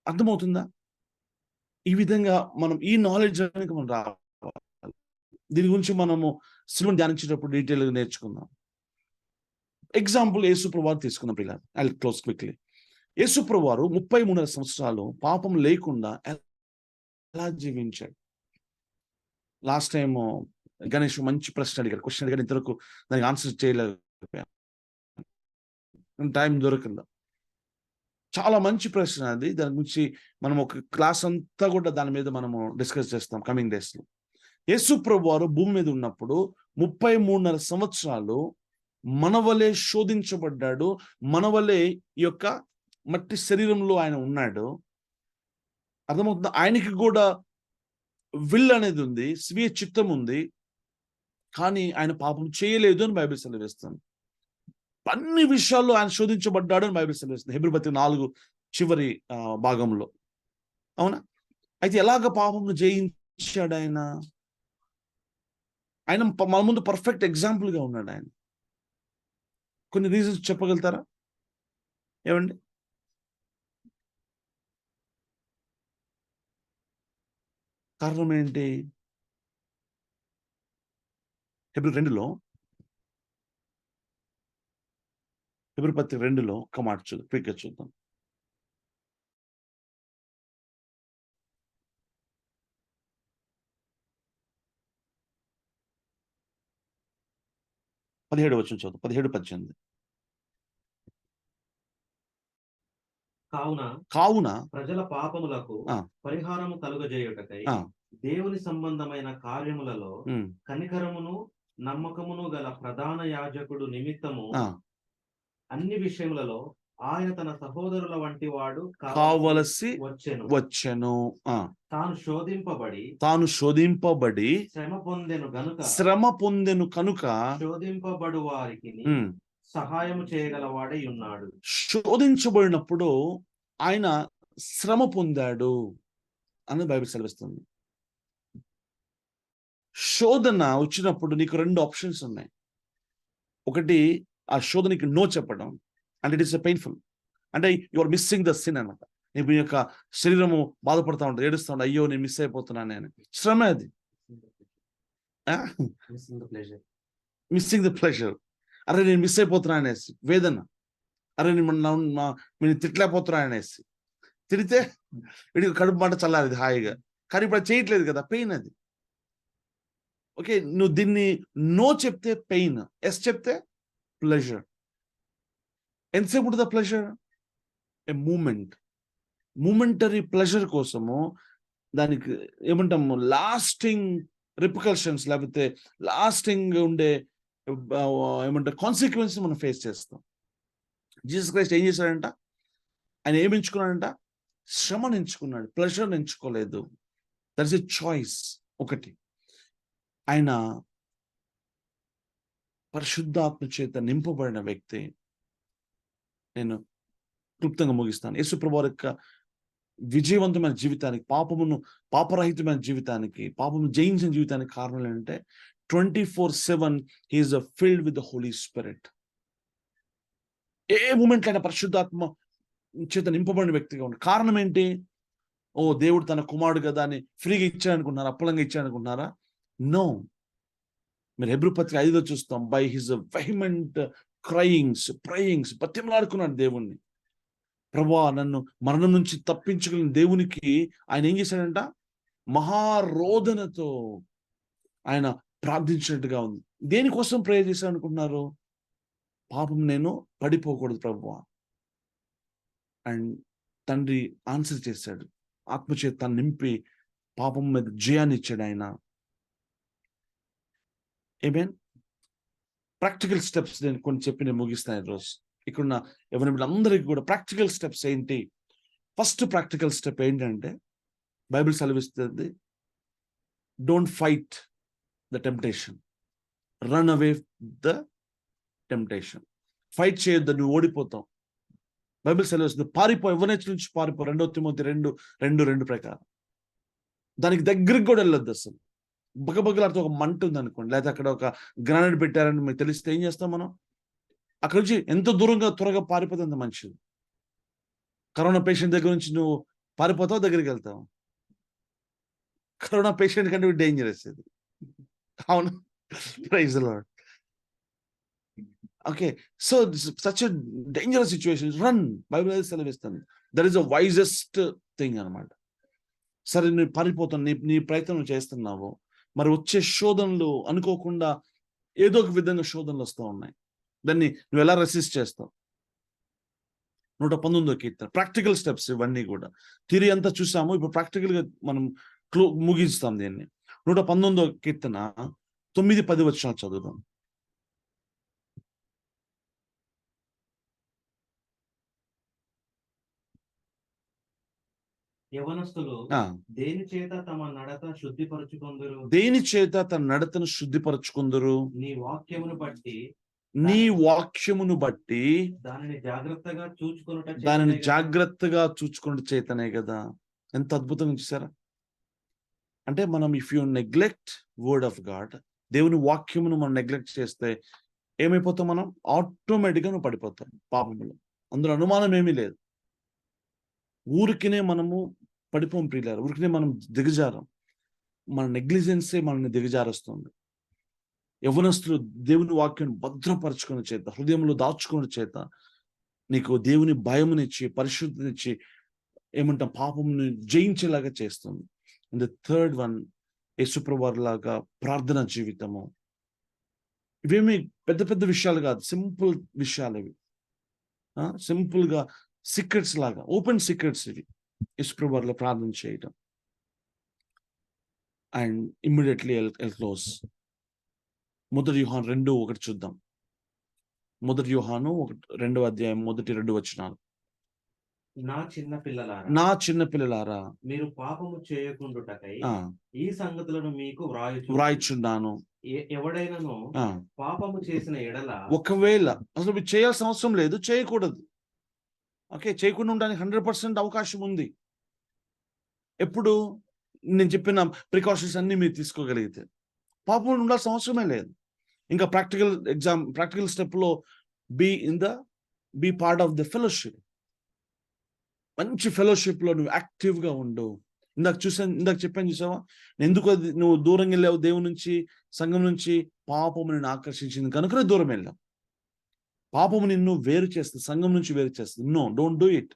Speaker 1: అర్థమవుతుందా? ఈ విధంగా మనం ఈ నాలెడ్జ్ మనం రావాలి. దీని గురించి మనము సిలువను ధ్యానించేటప్పుడు డీటెయిల్గా నేర్చుకుందాం. ఎగ్జాంపుల్ యేసుప్రభు వారు తీసుకుందాం పిల్లలు. I will close quickly. యేసుప్రభు వారు 33 సంవత్సరాలు పాపం లేకుండా ఎలా జీవించాడు? లాస్ట్ టైం గణేష్ మంచి ప్రశ్న అడిగారు, క్వశ్చన్ అడిగారు, ఇంతవరకు దానికి ఆన్సర్ చేయలేకపోయాను, టైం దొరకలేదు. చాలా మంచి ప్రశ్న అది. దాని గురించి మనం ఒక క్లాస్ అంతా కూడా దాని మీద మనము డిస్కస్ చేస్తాం కమింగ్ డేస్ లో. యేసు ప్రభు వారు భూమి మీద ఉన్నప్పుడు 33.5 సంవత్సరాలు మనవలే శోధించబడ్డాడు. మనవలే ఈ యొక్క మట్టి శరీరంలో ఆయన ఉన్నాడు. అర్థమవుతుందా? ఆయనకి కూడా విల్ అనేది ఉంది, స్వీయ చిత్తం ఉంది, కానీ ఆయన పాపం చేయలేదు అని బైబిల్ సెలవిస్తుంది. అన్ని విషయాల్లో ఆయన శోధించబడ్డాడు అని బైబిల్ సెలవిస్తుంది హెబ్రీ 4 చివరి భాగంలో. అవునా? అయితే ఎలాగ పాపం జయించాడు ఆయన? ఆయన మన ముందు పర్ఫెక్ట్ ఎగ్జాంపుల్ గా ఉన్నాడు ఆయన. కొన్ని రీజన్స్ చెప్పగలుగుతారా? ఏమండి? కారణం ఏంటి? హెబ్రీ 2లో హెబ్రీ పత్రిక 2లో ఒక మాట చూద్దాం, క్విక్గా చూద్దాం. పదిహేడు వచనం చదువు, 17-18.
Speaker 2: కావున ప్రజల పాపములకు
Speaker 1: ఆ,
Speaker 2: పరిహారము కలుగజేయుటకై
Speaker 1: ఆ,
Speaker 2: దేవుని సంబంధమైన కార్యములలో కనికరమును నమ్మకమును గల ప్రధాన యాజకుడు నిమిత్తము
Speaker 1: ఆ,
Speaker 2: అన్ని విషయములలో ఆయన తన సహోదరుల వంటి వాడు
Speaker 1: కావలసి
Speaker 2: వచ్చెను.
Speaker 1: వచ్చెను.
Speaker 2: తాను
Speaker 1: శోధింపబడి
Speaker 2: శ్రమ పొందెను
Speaker 1: కనుక
Speaker 2: శోధింపబడు వారికి సహాయం చేయగల వాడై ఉన్నాడు.
Speaker 1: శోధించబడినప్పుడు ఆయన శ్రమ పొందాడు అని బైబిల్ సెలవిస్తుంది. శోధన వచ్చినప్పుడు నీకు 2 ఆప్షన్స్ ఉన్నాయి. ఒకటి, ఆ శోధనకి నో చెప్పడం, అండ్ ఇట్ ఈస్ పెయిన్ఫుల్. అంటే you are missing the sin అనమాట. నీ యొక్క శరీరము బాధపడతా ఉంటుంది, ఏడుస్తూ ఉంటుంది, అయ్యో నేను మిస్ అయిపోతున్నాను అని. శ్రమ అది, మిస్సింగ్ ద ప్లెజర్. అరే నేను మిస్ అయిపోతున్నా అనేసి వేదన. అరే నేను తిట్టలేకపోతున్నా అనేసి. తిడితే వీడికి కడుపు మాట చల్లారిది హాయిగా, కానీ ఇప్పుడు అది చేయట్లేదు కదా, పెయిన్ అది. ఓకే, నువ్వు దీన్ని నో చెప్తే పెయిన్, ఎస్ చెప్తే ప్లెజర్. ఎంతసేపు ఉంటుంది ఆ ప్లెజర్? ఏ మూమెంటరీ ప్లెజర్ కోసము దానికి ఏమంటాము, లాస్టింగ్ రిపర్కషన్స్, లేకపోతే లాస్టింగ్ ఉండే ఏమంటారు కాన్సిక్వెన్స్ మనం ఫేస్ చేస్తాం. జీసస్ క్రైస్ట్ ఏం చేశాడంట? ఆయన ఏమి ఎంచుకున్నాడంట? శ్రమను ఎంచుకున్నాడు, ప్లెజర్ ఎంచుకోలేదు. That is a choice. ఒకటి, ఆయన పరిశుద్ధాత్మ చేత నింపబడిన వ్యక్తి. నేను క్లుప్తంగా ముగిస్తాను. యేసు ప్రభువు యొక్క విజయవంతమైన జీవితానికి, పాపరహితమైన జీవితానికి, పాపము జయించిన జీవితానికి కారణం ఏంటంటే 24/7 he is filled with the Holy Spirit. ఏ మూమెంట్ అయినా పరిశుద్ధాత్మ చేత నింపబడిన వ్యక్తిగా ఉంది. కారణం ఏంటి? ఓ దేవుడు తన కుమారుడు కదా అని ఫ్రీగా ఇచ్చాడనుకుంటున్నారా? అప్పలంగా ఇచ్చాడనుకుంటున్నారా? నో. మీరు హెబ్రీ పత్రిక 5లో చూస్తాం, బై హిజ్ వెహిమెంట్ ప్రేయింగ్స్ బతిమలాడుకున్నాడు దేవుణ్ణి. ప్రభువా నన్ను మరణం నుంచి తప్పించగలిగిన దేవునికి ఆయన ఏం చేశాడంట? మహారోదనతో ఆయన ప్రార్థించినట్టుగా ఉంది. దేనికోసం ప్రేయర్ చేశాడు అనుకుంటున్నారు? పాపం నేను పడిపోకూడదు ప్రభువా. అండ్ తండ్రి ఆన్సర్ చేశాడు, ఆత్మచేత నింపి పాపం మీద జయాన్ని ఇచ్చాడు ఆయన. ఆమేన్. ప్రాక్టికల్ స్టెప్స్ నేను కొన్ని చెప్పి నేను ముగిస్తాను ఈరోజు. ఇక్కడున్న ఎవరి వీళ్ళందరికీ కూడా ప్రాక్టికల్ స్టెప్స్ ఏంటి? ఫస్ట్ ప్రాక్టికల్ స్టెప్ ఏంటంటే, బైబిల్ సెలవిస్తుంది, don't fight the temptation, run away the temptation. Fight చేయొద్దు, నువ్వు ఓడిపోతావు. బైబిల్ సెలవిస్తుంది, పారిపో, ఎవరి నుంచి పారిపో. 2 తిమోతి 2:2 ప్రకారం. దానికి దగ్గరికి కూడా వెళ్ళొద్దు అసలు. బగబగలాడితే ఒక మంట ఉంది అనుకోండి, లేకపోతే అక్కడ ఒక గ్రానైడ్ పెట్టారని మీకు తెలిస్తే ఏం చేస్తాం మనం? అక్కడ నుంచి ఎంత త్వరగా పారిపోతే అంత మంచిది. కరోనా పేషెంట్ దగ్గర నుంచి నువ్వు పారిపోతావు, దగ్గరికి వెళ్తావు. కరోనా పేషెంట్ కంటే డేంజరస్ ఇది. అవును, praise the Lord. Okay, so such a dangerous situation, run. Bible సెలవిస్తుంది, that is the wisest thing అనమాట. సరే, నువ్వు పారిపోతావు, నీ ప్రయత్నం చేస్తున్నావు, మరి వచ్చే శోధనలు అనుకోకుండా ఏదో ఒక విధంగా శోధనలు వస్తూ ఉన్నాయి. దాన్ని నువ్వు ఎలా రెసిస్ట్ చేస్తావు? 119వ కీర్తన. ప్రాక్టికల్ స్టెప్స్ ఇవన్నీ కూడా. థియరీ అంతా చూసాము, ఇప్పుడు ప్రాక్టికల్ గా మనం ముగిస్తాం దీన్ని. 119వ కీర్తన 9-10 వచనాలు చదువుదాం.
Speaker 2: యవనస్తులు దేని చేత తమ నడత శుద్ధిపరచుకొందురు?
Speaker 1: దేని చేత తన నడతను శుద్ధిపరచుకుందరు?
Speaker 2: నీ వాక్యమును బట్టి దానిని
Speaker 1: జాగ్రత్తగా చూచుకున్న చేతనే కదా. ఎంత అద్భుతంగా చూసారా? అంటే మనం if you neglect word of God, దేవుని వాక్యమును మనం నెగ్లెక్ట్ చేస్తే ఏమైపోతాం? మనం ఆటోమేటిక్గా నువ్వు పడిపోతాం పాపంలో. అందులో అనుమానం ఏమీ లేదు. ఊరికినే మనము పడిపోం ప్రియులారా, ఊరికినే మనం దిగజారం. మన నెగ్లిజెన్సే మనల్ని దిగజారుస్తుంది. యవ్వనస్తులు దేవుని వాక్యాన్ని భద్రపరచుకునే చేత, హృదయంలో దాచుకునే చేత నీకు దేవుని భయమునిచ్చి, పరిశుద్ధినిచ్చి, ఏమంటాం, పాపముని జయించేలాగా చేస్తుంది. అండ్ ద థర్డ్ వన్, యేసుప్రభువారి లాగా ప్రార్థన జీవితము. ఇవేమి పెద్ద పెద్ద విషయాలు కాదు, సింపుల్ విషయాలు ఇవి. సింపుల్ గా సీక్రెట్స్ లాగా, ఓపెన్ సీక్రెట్స్ ఇవి, యేసుప్రభువారిలో ప్రార్థన చేయటం. And immediately close. 1 యోహాను 2:1 చూద్దాం. 1 యోహాను 2వ అధ్యాయం 1-2 వచనాలు.
Speaker 2: నా చిన్న పిల్లలారా,
Speaker 1: నా చిన్న పిల్లలారా,
Speaker 2: మీరు పాపము చేయకుండుటకై
Speaker 1: ఆ,
Speaker 2: ఈ సంగతులను మీకు
Speaker 1: వ్రాయిచున్నాను.
Speaker 2: ఎవడైనను
Speaker 1: ఆ,
Speaker 2: పాపము చేసిన ఎడల,
Speaker 1: ఒకవేళ అసలు మీరు చేయాల్సిన అవసరం లేదు, చేయకూడదు. ఓకే, చేయకుండా ఉండడానికి 100% అవకాశం ఉంది. ఎప్పుడు నేను చెప్పిన ప్రికాషన్స్ అన్ని మీరు తీసుకోగలిగితే పాపం ఉండాల్సిన అవసరమే లేదు. ఇంకా ప్రాక్టికల్ స్టెప్ లో be part of the fellowship. మంచి ఫెలోషిప్ లో నువ్వు యాక్టివ్ గా ఉండు. ఇందాక చెప్పాను చూసావా, ఎందుకు నువ్వు దూరం వెళ్ళావు దేవుని నుంచి, సంఘం నుంచి? పాపము నిన్ను ఆకర్షించింది కనుకనే దూరం వెళ్ళావు. పాపము నిన్ను వేరు చేస్తుంది, సంఘం నుంచి వేరు చేస్తుంది. No, don't do it.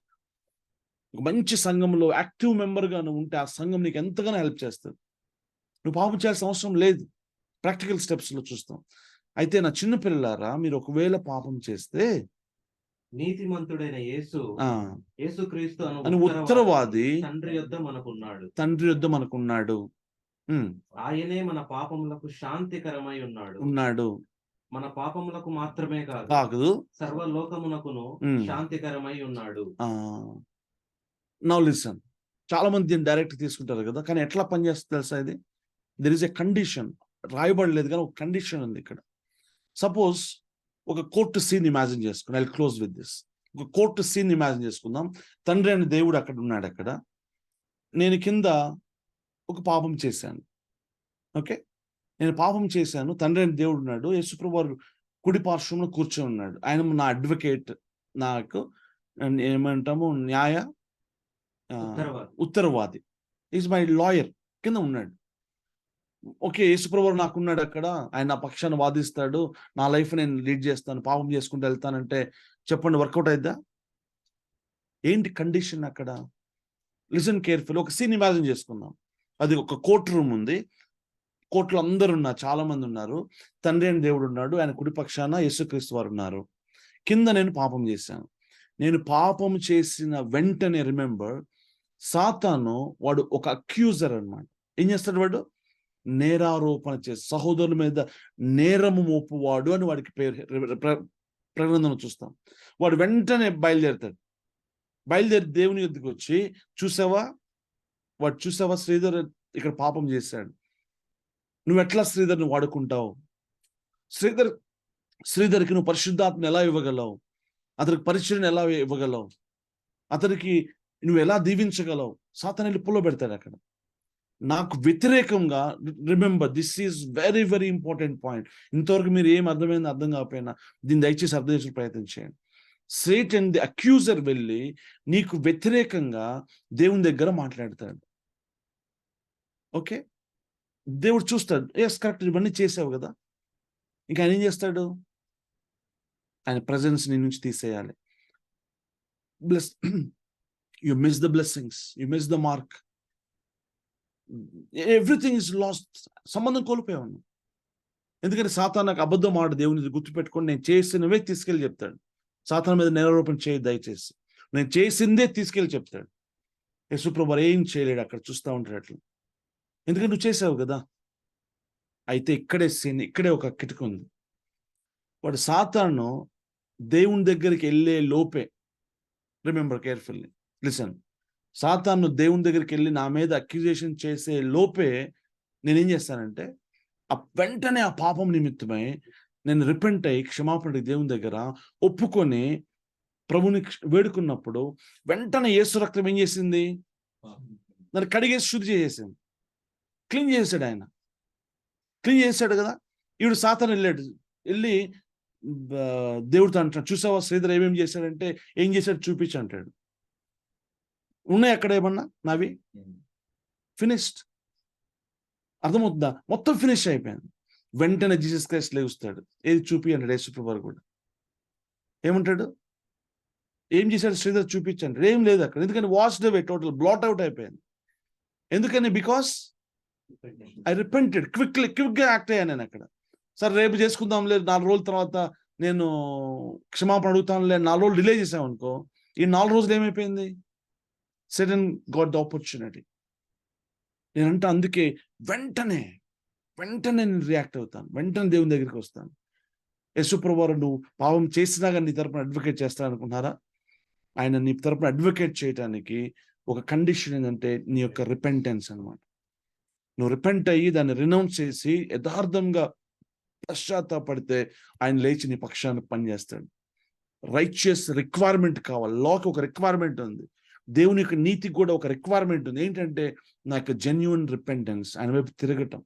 Speaker 1: ఒక మంచి సంఘంలో యాక్టివ్ మెంబర్ గా నువ్వు ఉంటే ఆ సంఘం నీకు ఎంతగానో హెల్ప్ చేస్తుంది. నువ్వు పాపం చేయాల్సిన అవసరం లేదు. ప్రాక్టికల్ స్టెప్స్ లో చూస్తాం. అయితే నా చిన్న పిల్లలారా, మీరు ఒకవేళ పాపం చేస్తే,
Speaker 2: నీతిమంతుడైన యేసుక్రీస్తు
Speaker 1: అని ఉత్తరవాది
Speaker 2: తండ్రి యొద్ద మనకున్నాడు.
Speaker 1: ఉమ్,
Speaker 2: ఆయనే మన పాపములకు శాంతికరమై ఉన్నాడు. మన పాపములకు మాత్రమే కాదు, సర్వలోకమునకును శాంతికరమై ఉన్నాడు.
Speaker 1: Now listen. చాలా మంది దీన్ని డైరెక్ట్ తీసుకుంటారు కదా, కానీ ఎట్లా పనిచేస్తుంది తెలుసా? ఇది దెర్ ఇస్ ఎ కండిషన్. రాయబడలేదు కానీ ఒక కండిషన్ ఉంది ఇక్కడ. సపోజ్ ఒక కోర్టు సీన్ ఇమాజిన్ చేసుకుని, ఐ క్లోజ్ విత్ దిస్. ఒక కోర్టు సీన్ ఇమాజిన్ చేసుకుందాం. తండ్రి అనే దేవుడు అక్కడ ఉన్నాడు. అక్కడ నేను కింద ఒక పాపం చేశాను. ఓకే, నేను పాపం చేశాను. తండ్రి అనే దేవుడు ఉన్నాడు. యేసుప్రభువు వారు కుడి పార్శ్వంలో కూర్చొని ఉన్నాడు. ఆయన నా అడ్వకేట్, నాకు ఏమంటాము, ఉత్తరవాది, ఈజ్ మై లాయర్ కింద ఉన్నాడు. ఓకే, యేసుప్రభువు నాకున్నాడు అక్కడ. ఆయన నా పక్షాన్ని వాదిస్తాడు, నా లైఫ్ నేను లీడ్ చేస్తాను, పాపం చేసుకుంటూ వెళ్తానంటే చెప్పండి, వర్కౌట్ అయిద్దా? ఏంటి కండిషన్ అక్కడ? Listen careful. ఒక సీన్ ఇమాజిన్ చేసుకుందాం. అది ఒక కోర్ట్ రూమ్ ఉంది. కోర్టులో అందరు ఉన్నారు, చాలా మంది ఉన్నారు. తండ్రి అని దేవుడు ఉన్నాడు, ఆయన కుడి పక్షాన యేసుక్రీస్తు వారు ఉన్నారు. కింద నేను పాపం చేశాను. నేను పాపం చేసిన వెంటనే రిమెంబర్, సాతాను వాడు ఒక అక్యూజర్ అన్నమాట. ఏం చేస్తాడు వాడు? నేరారోపణ చేసి సహోదరుల మీద నేరము మోపువాడు అని వాడికి పేరు. ప్రకటనలో చూస్తాం. వాడు వెంటనే బయలుదేరి దేవుని యొద్దకు వచ్చి, చూసావా శ్రీధర్ ఇక్కడ పాపం చేశాడు, నువ్వు ఎట్లా శ్రీధర్ని వాడుకుంటావు? శ్రీధర్కి నువ్వు పరిశుద్ధాత్మను ఎలా ఇవ్వగలవు? అతనికి పరిచయం ఎలా ఇవ్వగలవు? అతనికి నువ్వు ఎలా దీవించగలవు? సాతాను వెళ్ళి పుల్ల పెడతాడు అక్కడ. నాకు వ్యతిరేకంగా, remember this is very very important point. ఇంతవరకు మీరు ఏం అర్థం కాకపోయినా దీన్ని దయచేసి అర్థం చేసే ప్రయత్నం చేయండి. సేటన్ ది అక్యూజర్ వెళ్ళి నీకు వ్యతిరేకంగా దేవుని దగ్గర మాట్లాడతాడు. ఓకే, దేవుడు చూస్తాడు, ఎస్ కరెక్ట్, ఇవన్నీ చేసావు కదా. ఇంకా ఆయన ఏం చేస్తాడు? ఆయన ప్రెజెన్స్ నీ నుంచి తీసేయాలి. You miss the blessings, you miss the mark, everything is last. సంబంధం కోల్పోయాను. ఎందుకంటే సాతాను నాకు అబద్ధం ఆడు, దేవుని గుర్తుపెట్టుకొని నేను చేసినవే తీసుకెళ్ళి చెప్తాడు. సాతాను మీద నేరారోపణ చేయదు దయచేసి. నేను చేసిందే తీసుకెళ్ళి చెప్తాడు. యేసుప్రభువు ఏం చేయలేడు, అక్కడ చూస్తూ ఉంటాడు అట్లా. ఎందుకంటే నువ్వు చేసావు కదా. అయితే ఇక్కడే ఒక కిటుక ఉంది. వాడు సాతాను దేవుని దగ్గరికి వెళ్ళే లోపే, రిమెంబర్ కేర్ఫుల్లీ, లిసన్, సాతాను దేవుని దగ్గరికి వెళ్ళి నా మీద అక్యూజేషన్ చేసే లోపే నేనేం చేస్తానంటే, వెంటనే ఆ పాపం నిమిత్తమై నేను రిపెంట్ అయ్యి క్షమాపణ దేవుని దగ్గర ఒప్పుకొని ప్రభుని వేడుకున్నప్పుడు వెంటనే యేసు రక్తం ఏం చేసింది? నన్ను కడిగేసి శుద్ధి చేసేసింది, క్లీన్ చేసాడు. ఆయన క్లీన్ చేశాడు కదా. ఈవిడు సాతాను వెళ్ళి దేవుడితో అంటాడు, చూసావా శ్రీధర్ ఏమేమి చేశాడంటే, ఏం చేశాడు చూపించి అంటాడు. ఉన్నాయి అక్కడ ఏమన్నా నావి? ఫినిష్డ్. అర్థమవుతుందా? మొత్తం ఫినిష్ అయిపోయింది. వెంటనే జీసస్ క్రైస్ట్ లేస్తాడు. ఏది చూపి అన్నాడు యేసుప్రభువారు కూడా. ఏమంటాడు? ఏం చేశాడు శ్రీధర్ చూపించండి. ఏం లేదు అక్కడ. ఎందుకని వాష్డ్ అవే, టోటల్ బ్లాట్ అవుట్ అయిపోయింది. ఎందుకని? బికాస్ ఐ రిపెంటెడ్ క్విక్గా యాక్ట్ అయ్యాను నేను అక్కడ. సరే రేపు చేసుకుందాం లేదు, 4 రోజుల తర్వాత నేను క్షమాపణ అడుగుతాను లేదు, 4 రోజులు డిలే చేసాం అనుకో, ఈ 4 రోజులు ఏమైపోయింది? Sudden got the opportunity. నేనంటే అందుకే వెంటనే నేను రియాక్ట్ అవుతాను, వెంటనే దేవుని దగ్గరికి వస్తాను. యేసుప్రభువారు నువ్వు పాపం చేసినా కానీ నీ తరపున అడ్వకేట్ చేస్తాననుకుంటున్నారా? ఆయన నీ తరపున అడ్వకేట్ చేయడానికి ఒక కండిషన్ ఏంటంటే నీ యొక్క రిపెంటెన్స్ అనమాట. నువ్వు రిపెంట్ అయ్యి దాన్ని రినౌన్స్ చేసి యథార్థంగా పశ్చాత్తాపడితే ఆయన లేచి నీ పక్షాన్ని పనిచేస్తాడు. రైచియస్ రిక్వైర్మెంట్ కావాలి. లాకి ఒక రిక్వైర్మెంట్ ఉంది, దేవుని యొక్క నీతికి కూడా ఒక రిక్వైర్మెంట్ ఉంది. ఏంటంటే నా యొక్క జెన్యూన్ రిపెంటెన్స్, ఆయన వైపు తిరగటం.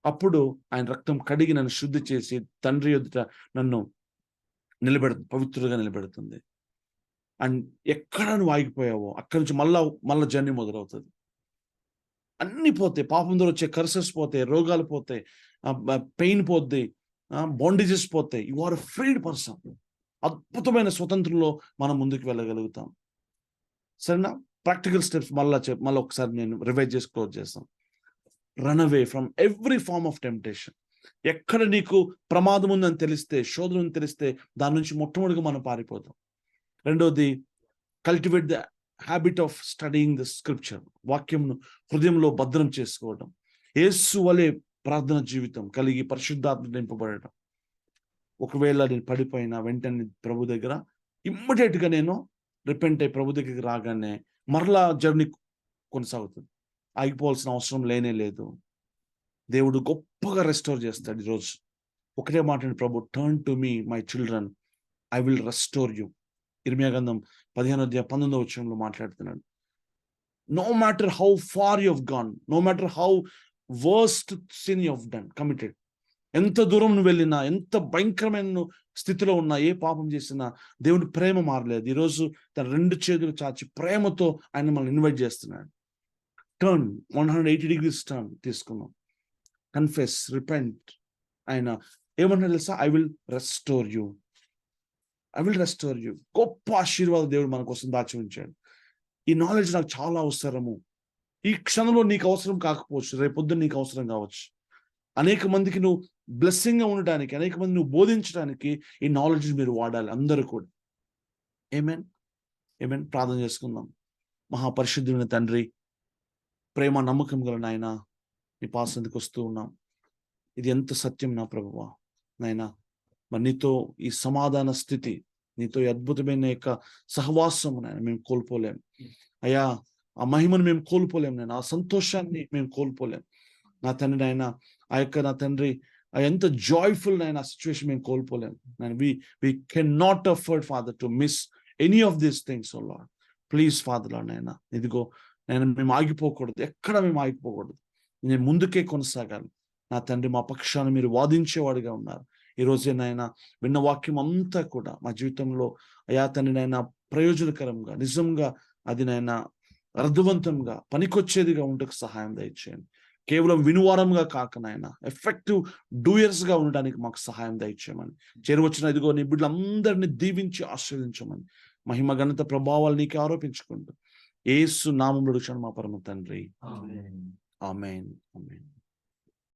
Speaker 1: అప్పుడు ఆయన రక్తం కడిగి నన్ను శుద్ధి చేసి తండ్రి ఎదుట నన్ను నిలబెడుతుంది, పవిత్రులుగా నిలబెడుతుంది. అండ్ ఎక్కడ నువ్వు ఆగిపోయావో అక్కడి నుంచి మళ్ళా జర్నీ మొదలవుతుంది. అన్ని పోతాయి, పాపం ద్వారా వచ్చే కర్సెస్ పోతాయి, రోగాలు పోతాయి, పెయిన్ పోద్ది, బాండేజెస్ పోతాయి. You are freed person. అద్భుతమైన స్వతంత్రంలో మనం ముందుకు వెళ్ళగలుగుతాం. సరేనా? ప్రాక్టికల్ స్టెప్స్ మళ్ళీ ఒకసారి నేను రివైజ్ చేసి క్లోజ్ చేస్తాం. Run away from every form of temptation. ఎక్కడ నీకు ప్రమాదం ఉందని తెలిస్తే, శోధన ఉందని తెలిస్తే దాని నుంచి మొట్టమొదటిగా మనం పారిపోతాం. రెండోది, cultivate the habit of studying the scripture. వాక్యంను హృదయంలో భద్రం చేసుకోవడం. యేసు వలె ప్రార్థన జీవితం కలిగి పరిశుద్ధాత్మ నింపబడటం. ఒకవేళ నేను పడిపోయినా వెంటనే ప్రభు దగ్గర ఇమ్మీడియట్గా నేను రిపెంట్ అయ్యి ప్రభు దగ్గరికి రాగానే మరలా జర్నీ కొనసాగుతుంది. ఆగిపోవాల్సిన అవసరం లేనే లేదు. దేవుడు గొప్పగా రెస్టోర్ చేస్తాడు. ఈరోజు ఒకటే మాట్లాడి ప్రభు, turn to me my children, I will restore you. ఇర్మియా గ్రంథం 15:19 మాట్లాడుతున్నాడు. No matter how far you have gone, no matter how worst sin you have done committed, ఎంత దూరం నువ్వు వెళ్ళినా, ఎంత భయంకరమైన స్థితిలో ఉన్నా, ఏ పాపం చేసినా దేవుడి ప్రేమ మారలేదు. ఈరోజు తన 2 చేతులు చాచి ప్రేమతో ఆయన మనల్ని ఇన్వైట్ చేస్తున్నాడు. టర్న్ 180 degrees టర్న్ తీసుకున్నాం. Confess, repent. ఆయన ఏమన్నా తెలుసా? I will restore you, I will restore you. గొప్ప ఆశీర్వాదం దేవుడు మన కోసం దాచి ఉంచాడు. ఈ నాలెడ్జ్ నాకు చాలా అవసరము. ఈ క్షణంలో నీకు అవసరం కాకపోవచ్చు, రేపొద్దున నీకు అవసరం కావచ్చు. అనేక మందికి నువ్వు బ్లెస్సింగ్ గా ఉండటానికి, అనేక మంది నువ్వు బోధించడానికి ఈ నాలెడ్జ్ మీరు వాడాలి అందరూ కూడా. ఆమేన్, ఆమేన్. ప్రార్థన చేసుకుందాం. మహాపరిశుద్ధుడైన తండ్రి, ప్రేమ నమ్మకం గల నాయన, నీ పాసందుకు వస్తూ ఉన్నాం. ఇది ఎంత సత్యం నా ప్రభువా నాయన. మరి నీతో ఈ సమాధాన స్థితి, నీతో ఈ అద్భుతమైన యొక్క సహవాసం నాయన మేము కోల్పోలేం అయ్యా. ఆ మహిమను మేము కోల్పోలేం నాయన, ఆ సంతోషాన్ని మేము కోల్పోలేం నా తండ్రి నాయన. ఆ యొక్క నా తండ్రి ఎంత జాయ్ఫుల్ నాయన సిచ్యువేషన్ మేము కోల్పోలేం నాయన. we cannot afford Father to miss any of these things, oh Lord. Please Father Lord నాయన, ఇదిగో నేను మేము ఆగిపోకూడదు, ఎక్కడ మేము ఆగిపోకూడదు, నేను ముందుకే కొనసాగాలి నా తండ్రి. మా పక్షాన్ని మీరు వాదించేవాడిగా ఉన్నారు. ఈ రోజే నాయన విన్న వాక్యం అంతా కూడా మా జీవితంలో అయా తండ్రి నాయన ప్రయోజనకరంగా, నిజంగా అది నాయన అర్థవంతంగా పనికొచ్చేదిగా ఉండకు సహాయం దయచేయండి. కేవలం వినువారంగా కాక నాయన ఎఫెక్టివ్ డూయర్స్ గా ఉండడానికి మాకు సహాయం దయచేయమని, చేరువచ్చిన ఇదిగో నీ బిడ్డలందరినీ దీవించి ఆశీర్వదించమని, మహిమ ఘనత ప్రభావాలు నీకే ఆరోపించుకుంటూ యేసు నామములో అడుగుచున్నాను మా పరమ తండ్రి. ఆమేన్, ఆమేన్.